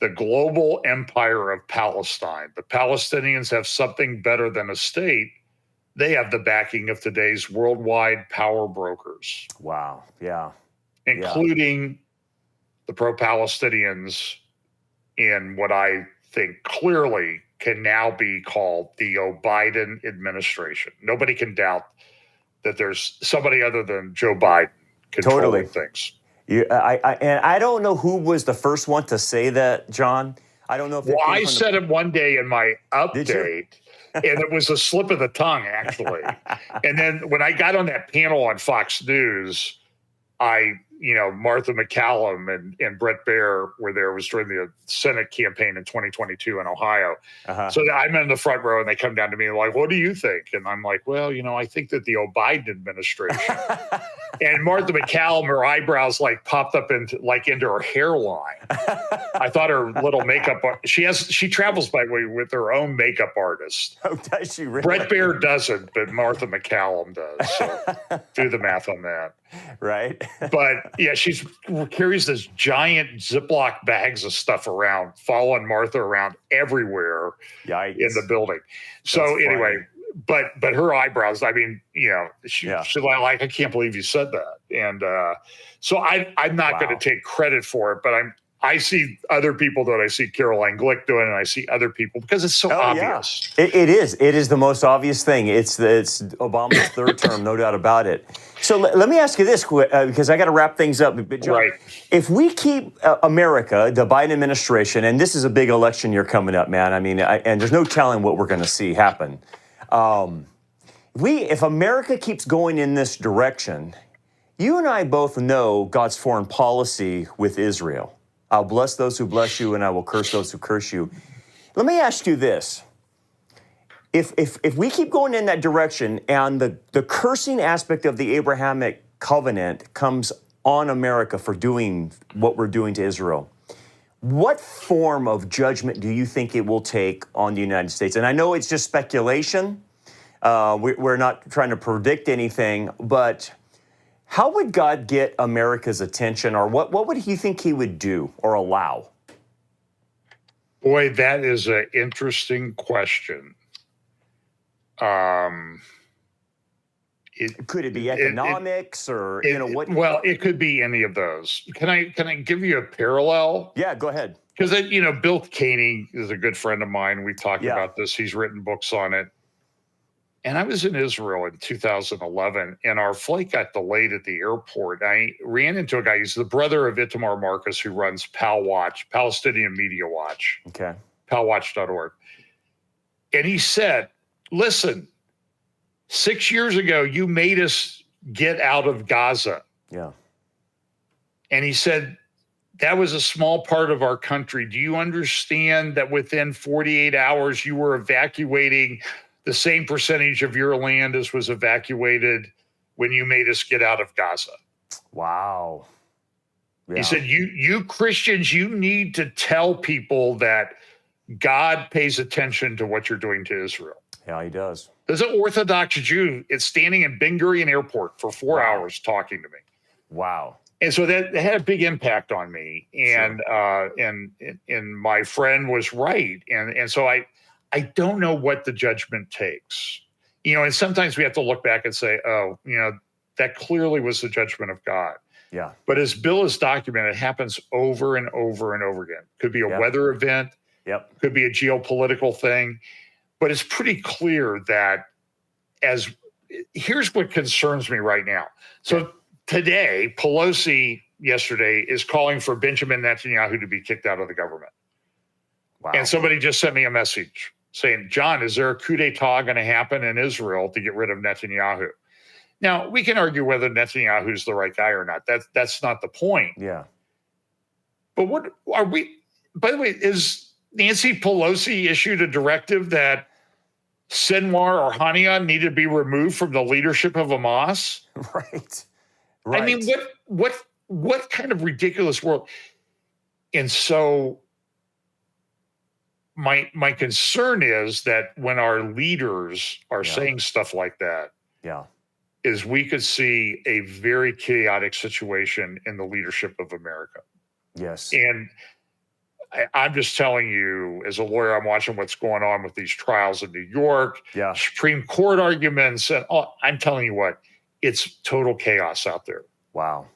the global empire of Palestine. The Palestinians have something better than a state. They have the backing of today's worldwide power brokers. Wow. Yeah. Including the pro-Palestinians in what I think clearly can now be called the Biden administration. Nobody can doubt that there's somebody other than Joe Biden controlling things. And I don't know who was the first one to say that, John. I don't know if I said it one day in my update, and it was a slip of the tongue, actually. And then when I got on that panel on Fox News, Martha McCallum and Brett Baer were there. It was during the Senate campaign in 2022 in Ohio. So I'm in the front row, and they come down to me like, "What do you think?" And I'm like, "Well, I think that the Biden administration." And Martha McCallum, her eyebrows popped up into her hairline. I thought her little makeup. She travels by the way with her own makeup artist. Oh, does she really? Brett Baer doesn't, but Martha McCallum does. So do the math on that. Right. But yeah, she carries this giant Ziploc bags of stuff around, following Martha around everywhere in the building. So anyway. But her eyebrows, she's like, I can't believe you said that. And so I'm not going to take credit for it, but I see other people that I see Caroline Glick doing, and I see other people because it's so obvious. Yeah. It is. It is the most obvious thing. It's Obama's third term, no doubt about it. So let me ask you this, because I got to wrap things up. But John, if we keep America, the Biden administration, and this is a big election year coming up, man. I mean, and there's no telling what we're going to see happen. If America keeps going in this direction, you and I both know God's foreign policy with Israel. I'll bless those who bless you, and I will curse those who curse you. Let me ask you this. If we keep going in that direction and the cursing aspect of the Abrahamic covenant comes on America for doing what we're doing to Israel, what form of judgment do you think it will take on the United States? And I know it's just speculation. We're not trying to predict anything, but how would God get America's attention, or what would he think he would do or allow? Boy, that is an interesting question. Could it be economics or what? Well, it could be any of those. Can I give you a parallel? Yeah, go ahead. Because Bill Caney is a good friend of mine. We talked about this. He's written books on it. And I was in Israel in 2011, and our flight got delayed at the airport. I ran into a guy. He's the brother of Itamar Marcus, who runs PalWatch, Palestinian Media Watch. Okay. PalWatch.org. And he said, listen, 6 years ago, you made us get out of Gaza. Yeah. And he said, that was a small part of our country. Do you understand that within 48 hours, you were evacuating the same percentage of your land as was evacuated when you made us get out of Gaza? Wow. Yeah. He said, you Christians, you need to tell people that God pays attention to what you're doing to Israel. Yeah, he does. There's an Orthodox Jew. It's standing in Ben Gurion Airport for 4 hours talking to me. Wow. And so that had a big impact on me. And and my friend was right. And so I don't know what the judgment takes. And sometimes we have to look back and say, that clearly was the judgment of God. Yeah. But as Bill has documented, it happens over and over and over again. Could be a weather event. Yep. Could be a geopolitical thing. But it's pretty clear that here's what concerns me right now. So today, Pelosi yesterday is calling for Benjamin Netanyahu to be kicked out of the government. Wow. And somebody just sent me a message saying, John, is there a coup d'etat going to happen in Israel to get rid of Netanyahu? Now, we can argue whether Netanyahu is the right guy or not. That's not the point. Yeah. But what are we, by the way, is Nancy Pelosi issued a directive that Sinwar or Hania needed to be removed from the leadership of Hamas? Right. I mean, what kind of ridiculous world? And so my concern is that when our leaders are saying stuff like that, is we could see a very chaotic situation in the leadership of America. Yes. And I'm just telling you, as a lawyer, I'm watching what's going on with these trials in New York, Supreme Court arguments, and I'm telling you what, it's total chaos out there. Wow.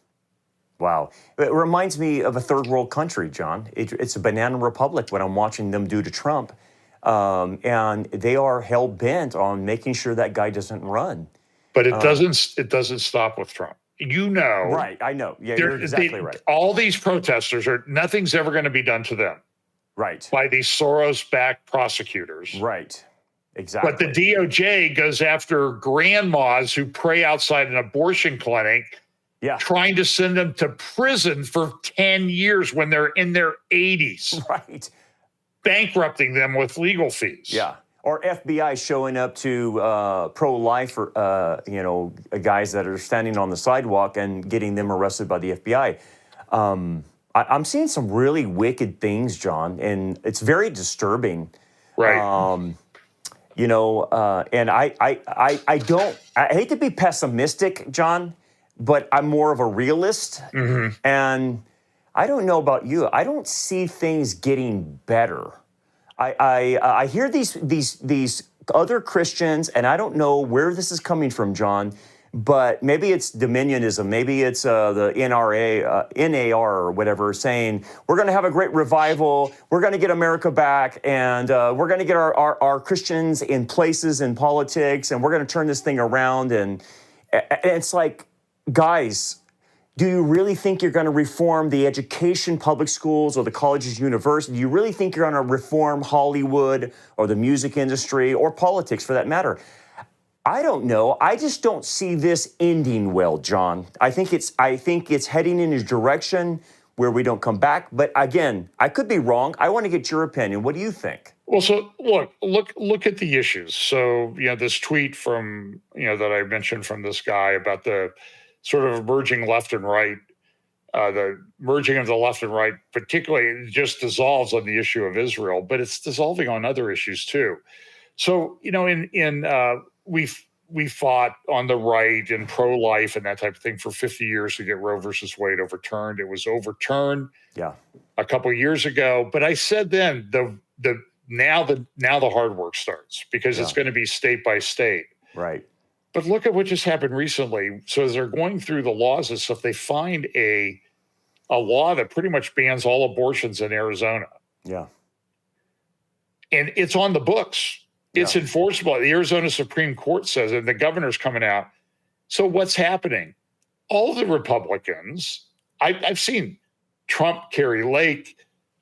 It reminds me of a third world country, John. It's a banana republic, what I'm watching them do to Trump. And they are hell-bent on making sure that guy doesn't run. But it doesn't stop with Trump. Right, I know. Yeah, you're exactly right. All these protesters nothing's ever going to be done to them. Right. By these Soros-backed prosecutors. Right. Exactly. But the DOJ goes after grandmas who pray outside an abortion clinic, trying to send them to prison for 10 years when they're in their 80s. Right. Bankrupting them with legal fees. Yeah. Or FBI showing up to pro-life, guys that are standing on the sidewalk and getting them arrested by the FBI. I'm seeing some really wicked things, John, and it's very disturbing. Right. And I hate to be pessimistic, John, but I'm more of a realist. Mm-hmm. And I don't know about you. I don't see things getting better. I hear these other Christians, and I don't know where this is coming from, John, but maybe it's dominionism, maybe it's the NAR or whatever, saying we're going to have a great revival, we're going to get America back, and we're going to get our Christians in places in politics, and we're going to turn this thing around. And it's like, guys, do you really think you're going to reform the education, public schools, or the colleges, universities? Do you really think you're going to reform Hollywood or the music industry or politics for that matter? I don't know. I just don't see this ending well, John. I think it's heading in a direction where we don't come back. But again, I could be wrong. I want to get your opinion. What do you think? Well, so look at the issues. So, this tweet from, that I mentioned from this guy about the sort of merging left and right, the merging of the left and right, particularly, it just dissolves on the issue of Israel, but it's dissolving on other issues too. So, we fought on the right and pro-life and that type of thing for 50 years to get Roe versus Wade overturned. It was overturned a couple of years ago, but I said then now the hard work starts, because it's going to be state by state. Right. But look at what just happened recently. So as they're going through the laws and stuff, they find a law that pretty much bans all abortions in Arizona. Yeah. And it's on the books. It's enforceable. The Arizona Supreme Court says it, and the governor's coming out. So what's happening? All the Republicans, I've seen Trump, Kerry Lake,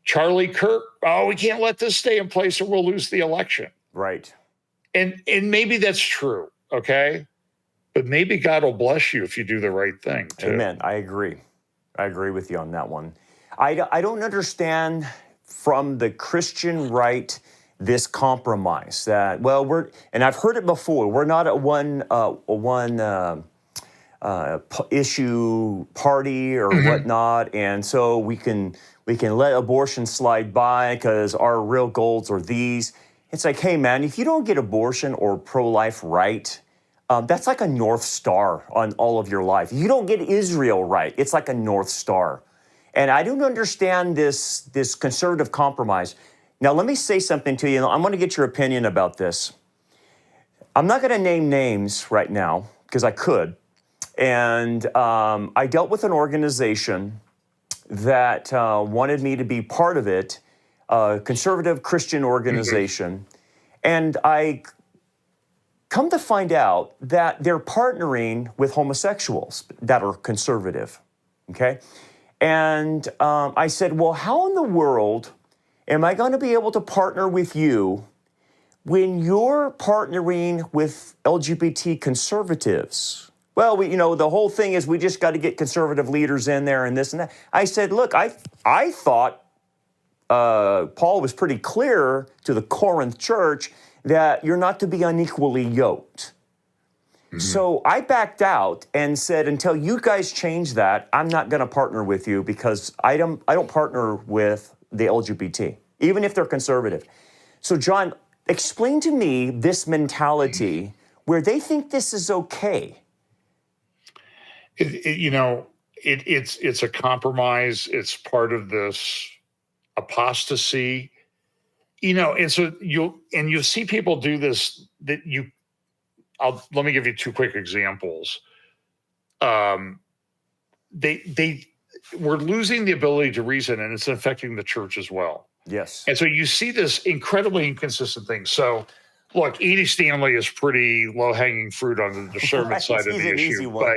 Charlie Kirk, we can't let this stay in place or we'll lose the election. Right. And maybe that's true. Okay. But maybe God will bless you if you do the right thing too. Amen. I agree with you on that one. I don't understand from the Christian right this compromise that, and I've heard it before, we're not a one issue party or whatnot, and so we can let abortion slide by because our real goals are these. It's like, hey, man, if you don't get abortion or pro-life right, that's like a North Star on all of your life. If you don't get Israel right, it's like a North Star. And I don't understand this conservative compromise. Now, let me say something to you. I'm going to get your opinion about this. I'm not going to name names right now because I could. And I dealt with an organization that wanted me to be part of it, a conservative Christian organization. And I come to find out that they're partnering with homosexuals that are conservative, okay? And I said, well, how in the world am I going to be able to partner with you when you're partnering with LGBT conservatives? Well, the whole thing is we just got to get conservative leaders in there and this and that. I said, look, I thought Paul was pretty clear to the Corinth church that you're not to be unequally yoked. So I backed out and said, until you guys change that, I'm not going to partner with you because I don't partner with the LGBT, even if they're conservative. So, John, explain to me this mentality where they think this is okay. It's a compromise. It's part of this apostasy, and so you'll see people do this let me give you two quick examples. We're losing the ability to reason, and it's affecting the church as well. Yes. And so you see this incredibly inconsistent thing. So look, Edie Stanley is pretty low-hanging fruit on the discernment side of the issue.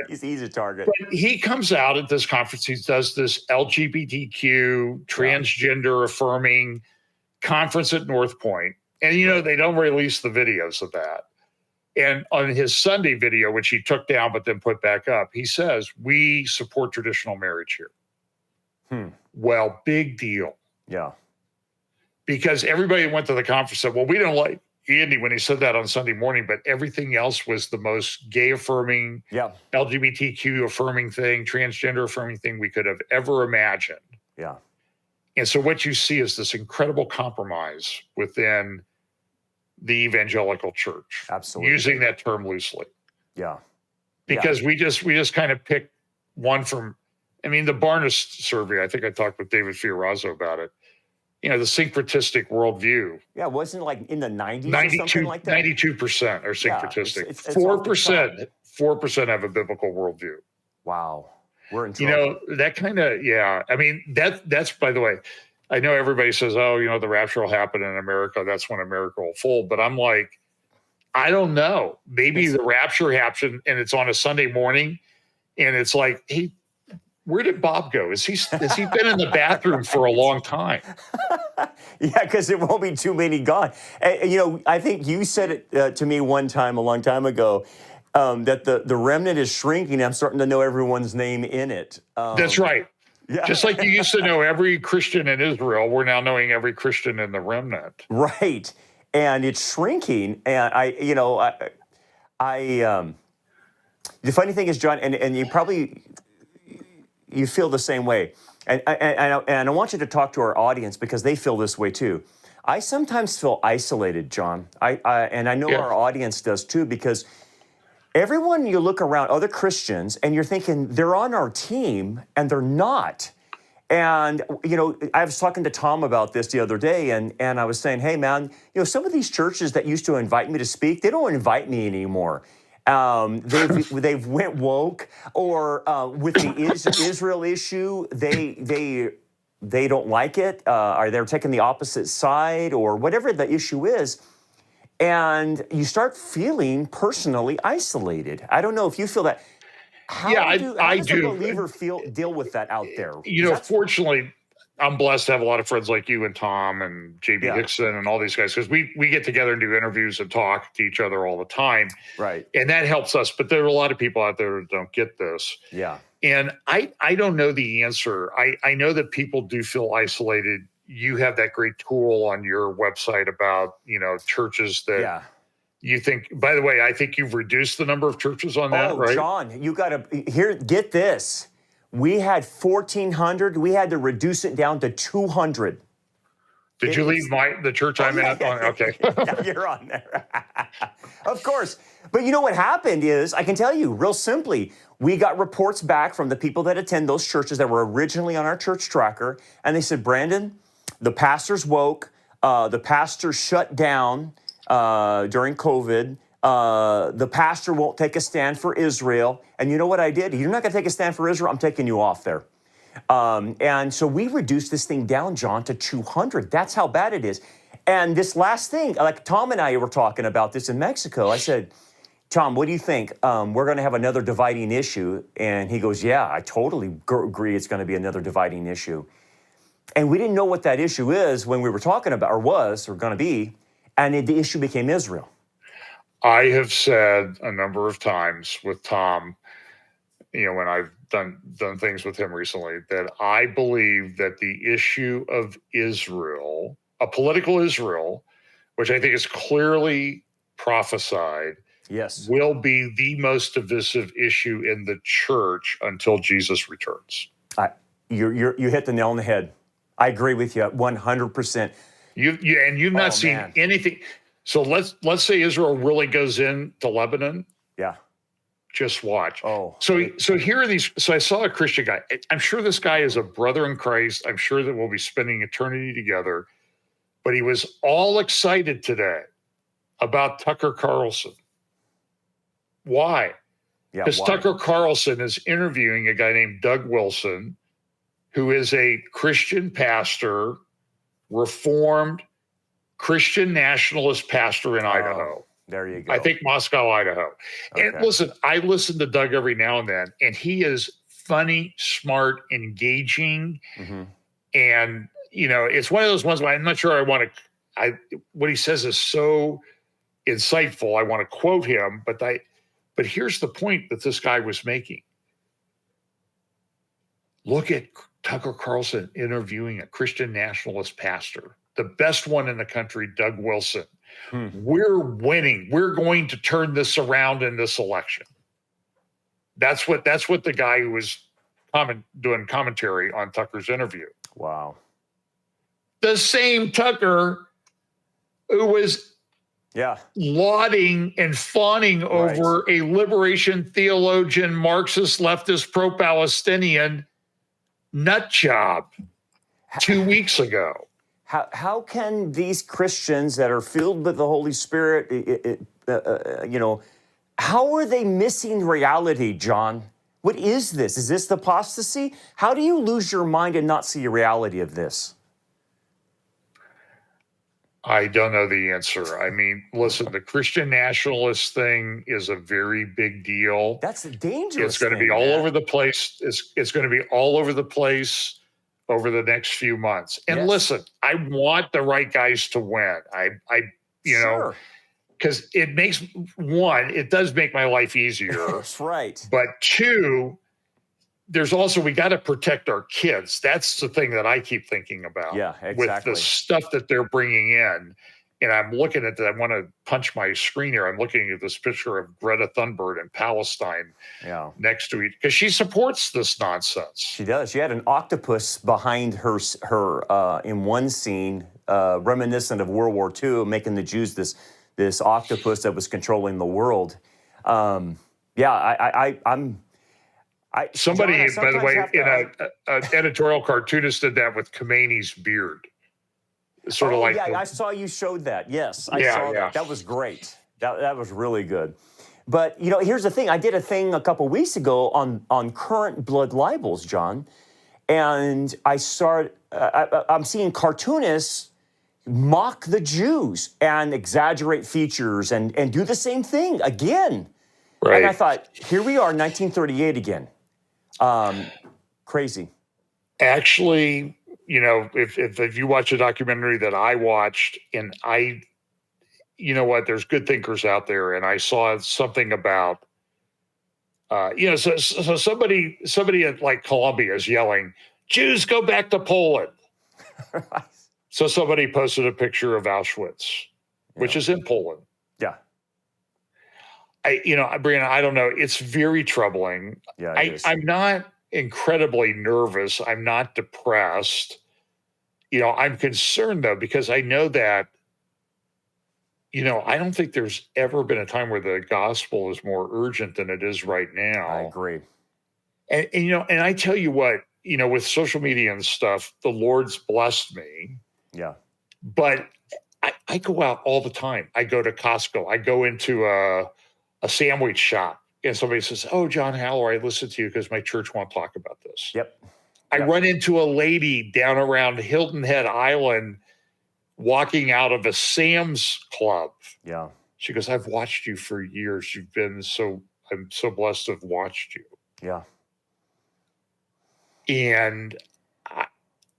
He's an easy target. But he comes out at this conference, he does this LGBTQ, transgender affirming conference at North Point. And, they don't release the videos of that. And on his Sunday video, which he took down but then put back up, he says, we support traditional marriage here. Well, big deal. Yeah. Because everybody went to the conference said, well, we don't like Andy when he said that on Sunday morning, but everything else was the most gay affirming, LGBTQ affirming thing, transgender affirming thing we could have ever imagined. Yeah. And so what you see is this incredible compromise within the evangelical church. Absolutely. Using that term loosely. Yeah. Because we just kind of picked one from, the Barna survey, I think I talked with David Fiorazo about it. The syncretistic worldview. Yeah, wasn't it like in the 90s or something like that? 92% are syncretistic. 4% have a biblical worldview. Wow. We're in trouble. That kind of, that's, by the way, I know everybody says, the rapture will happen in America. That's when America will fold. But I'm like, I don't know. Maybe the rapture happened and it's on a Sunday morning and it's like, hey, where did Bob go? Has he been in the bathroom for a long time? Yeah, because there won't be too many gone. I think you said it to me one time, a long time ago, that the remnant is shrinking. I'm starting to know everyone's name in it. That's right. Yeah. Just like you used to know every Christian in Israel, we're now knowing every Christian in the remnant. Right. And it's shrinking. And the funny thing is, John, and you feel the same way. And I want you to talk to our audience because they feel this way too. I sometimes feel isolated, John. And I know our audience does too, because everyone you look around, other Christians, and you're thinking they're on our team and they're not. And, I was talking to Tom about this the other day and I was saying, hey man, some of these churches that used to invite me to speak, they don't invite me anymore. They've went woke, or with the Israel issue, they don't like it, or they're taking the opposite side, or whatever the issue is, and you start feeling personally isolated. I don't know if you feel that. How does a believer deal with that out there? Fortunately, I'm blessed to have a lot of friends like you and Tom and JB Hickson and all these guys, because we get together and do interviews and talk to each other all the time. Right. And that helps us. But there are a lot of people out there that don't get this. Yeah. And I don't know the answer. I know that people do feel isolated. You have that great tool on your website about, churches that you think, by the way, I think you've reduced the number of churches on that, right? John, you got to get this. We had 1,400. We had to reduce it down to 200. Did you leave the church I'm at? Okay. You're on there. Of course. But you know what happened is, I can tell you real simply, we got reports back from the people that attend those churches that were originally on our church tracker. And they said, Brandon, the pastor's woke. The pastor shut down during COVID. The pastor won't take a stand for Israel. And you know what I did? You're not going to take a stand for Israel? I'm taking you off there. And so we reduced this thing down, John, to 200. That's how bad it is. And this last thing, like Tom and I were talking about this in Mexico. I said, Tom, what do you think? We're going to have another dividing issue. And he goes, yeah, I totally agree it's going to be another dividing issue. And we didn't know what that issue is when we were talking about, or going to be. And the issue became Israel. I have said a number of times with Tom, when I've done things with him recently, that I believe that the issue of Israel, a political Israel, which I think is clearly prophesied, will be the most divisive issue in the church until Jesus returns. You hit the nail on the head. I agree with you 100%. You've not seen anything. So let's say Israel really goes into Lebanon. Yeah. Just watch. Oh, so here are these. So I saw a Christian guy. I'm sure this guy is a brother in Christ. I'm sure that we'll be spending eternity together. But he was all excited today about Tucker Carlson. Why? yeah. Because Tucker Carlson is interviewing a guy named Doug Wilson, who is a Christian pastor, Reformed Christian nationalist pastor in Idaho. There you go. I think Moscow, Idaho. Okay. And listen, I listen to Doug every now and then, and he is funny, smart, engaging. Mm-hmm. And, you know, it's one of those ones where I'm not sure what he says is so insightful. I want to quote him, but here's the point that this guy was making. Look at Tucker Carlson interviewing a Christian nationalist pastor, the best one in the country, Doug Wilson. We're winning. We're going to turn this around in this election. That's what the guy who was doing commentary on Tucker's interview. Wow. The same Tucker who was lauding and fawning over a liberation theologian, Marxist, leftist, pro-Palestinian nut job 2 weeks ago. How can these Christians that are filled with the Holy Spirit, how are they missing reality, John? What is this? Is this the apostasy? How do you lose your mind and not see a reality of this? I don't know the answer. I mean, listen, the Christian nationalist thing is a very big deal. That's a dangerous It's going to be all over the place. It's going to be all over the place over the next few months. And listen, I want the right guys to win. Know, because it does make my life easier. That's right. But two, there's also, we got to protect our kids. That's the thing that I keep thinking about. Yeah, exactly. With the stuff that they're bringing in. And I'm looking at that. I want to punch my screen here. I'm looking at this picture of Greta Thunberg in Palestine next to it, because she supports this nonsense. She does. She had an octopus behind her in one scene, reminiscent of World War II, making the Jews this octopus that was controlling the world. Somebody, John, by the way, an editorial cartoonist did that with Khomeini's beard. Sort of like I saw you showed that. Yes, I saw that. That was great. That was really good. But here's the thing. I did a thing a couple weeks ago on current blood libels, John, and I'm seeing cartoonists mock the Jews and exaggerate features and do the same thing again. Right. And I thought, here we are, 1938 again. Crazy. Actually, if you watch a documentary that I watched, and there's good thinkers out there, and I saw something about, so somebody at like Columbia is yelling, "Jews, go back to Poland." So somebody posted a picture of Auschwitz, which is in Poland. Yeah. Brianna, I don't know. It's very troubling. Yeah, I'm not incredibly nervous. I'm not depressed. I'm concerned, though, because I know that, I don't think there's ever been a time where the gospel is more urgent than it is right now. I agree. And I tell you what, with social media and stuff, the Lord's blessed me. Yeah. But I go out all the time. I go to Costco. I go into a sandwich shop, and somebody says, "Oh, John Haller, I listen to you because my church won't talk about this." Yep. I run into a lady down around Hilton Head Island walking out of a Sam's Club. Yeah. She goes, "I've watched you for years. I'm so blessed to have watched you." Yeah. And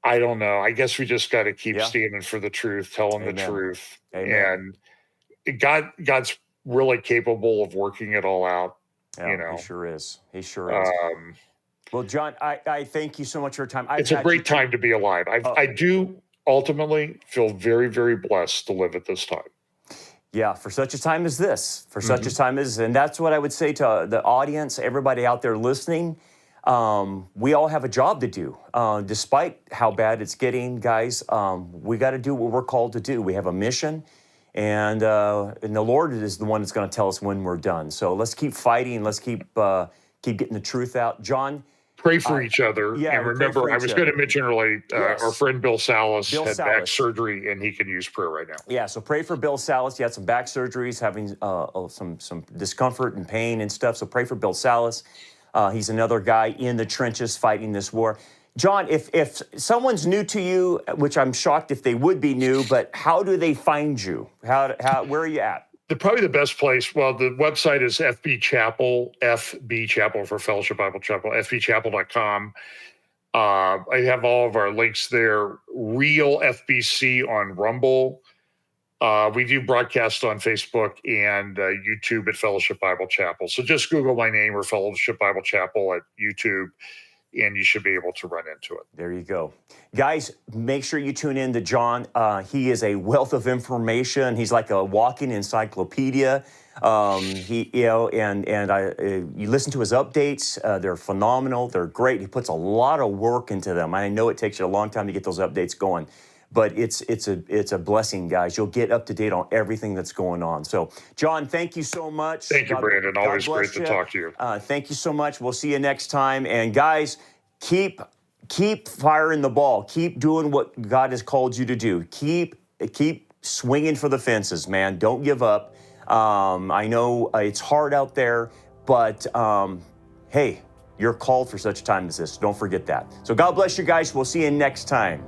I don't know. I guess we just got to keep standing for the truth, telling the truth. Amen. And God's really capable of working it all out. Yeah, he sure is. He sure is. Well, John, I thank you so much for your time. It's a great time to be alive. I do ultimately feel very, very blessed to live at this time. Yeah, for such a time as this, such a time as, and that's what I would say to the audience, everybody out there listening. We all have a job to do. Despite how bad it's getting, guys, we got to do what we're called to do. We have a mission, and the Lord is the one that's going to tell us when we're done. So let's keep fighting. Let's keep getting the truth out. John, pray for each other. Yeah, and remember, I was going to mention earlier, yes. Our friend Bill Salas had back surgery, and he can use prayer right now. Yeah, so pray for Bill Salas. He had some back surgeries, having some discomfort and pain and stuff. So pray for Bill Salas. He's another guy in the trenches fighting this war. John, if someone's new to you, which I'm shocked if they would be new, but how do they find you? Where are you at? Probably the best place, well, the website is FB Chapel, FB Chapel for Fellowship Bible Chapel, fbchapel.com. I have all of our links there. Real FBC on Rumble. We do broadcast on Facebook and YouTube at Fellowship Bible Chapel. So just Google my name or Fellowship Bible Chapel at YouTube, and you should be able to run into it. There you go. Guys, make sure you tune in to John. He is a wealth of information. He's like a walking encyclopedia. You listen to his updates. They're phenomenal. They're great. He puts a lot of work into them. I know it takes you a long time to get those updates going, but it's a blessing, guys. You'll get up to date on everything that's going on. So, John, thank you so much. Thank you, Brandon. Always great to talk to you. Thank you so much. We'll see you next time. And guys, keep firing the ball. Keep doing what God has called you to do. Keep swinging for the fences, man. Don't give up. I know it's hard out there, but hey, you're called for such a time as this. Don't forget that. So God bless you guys. We'll see you next time.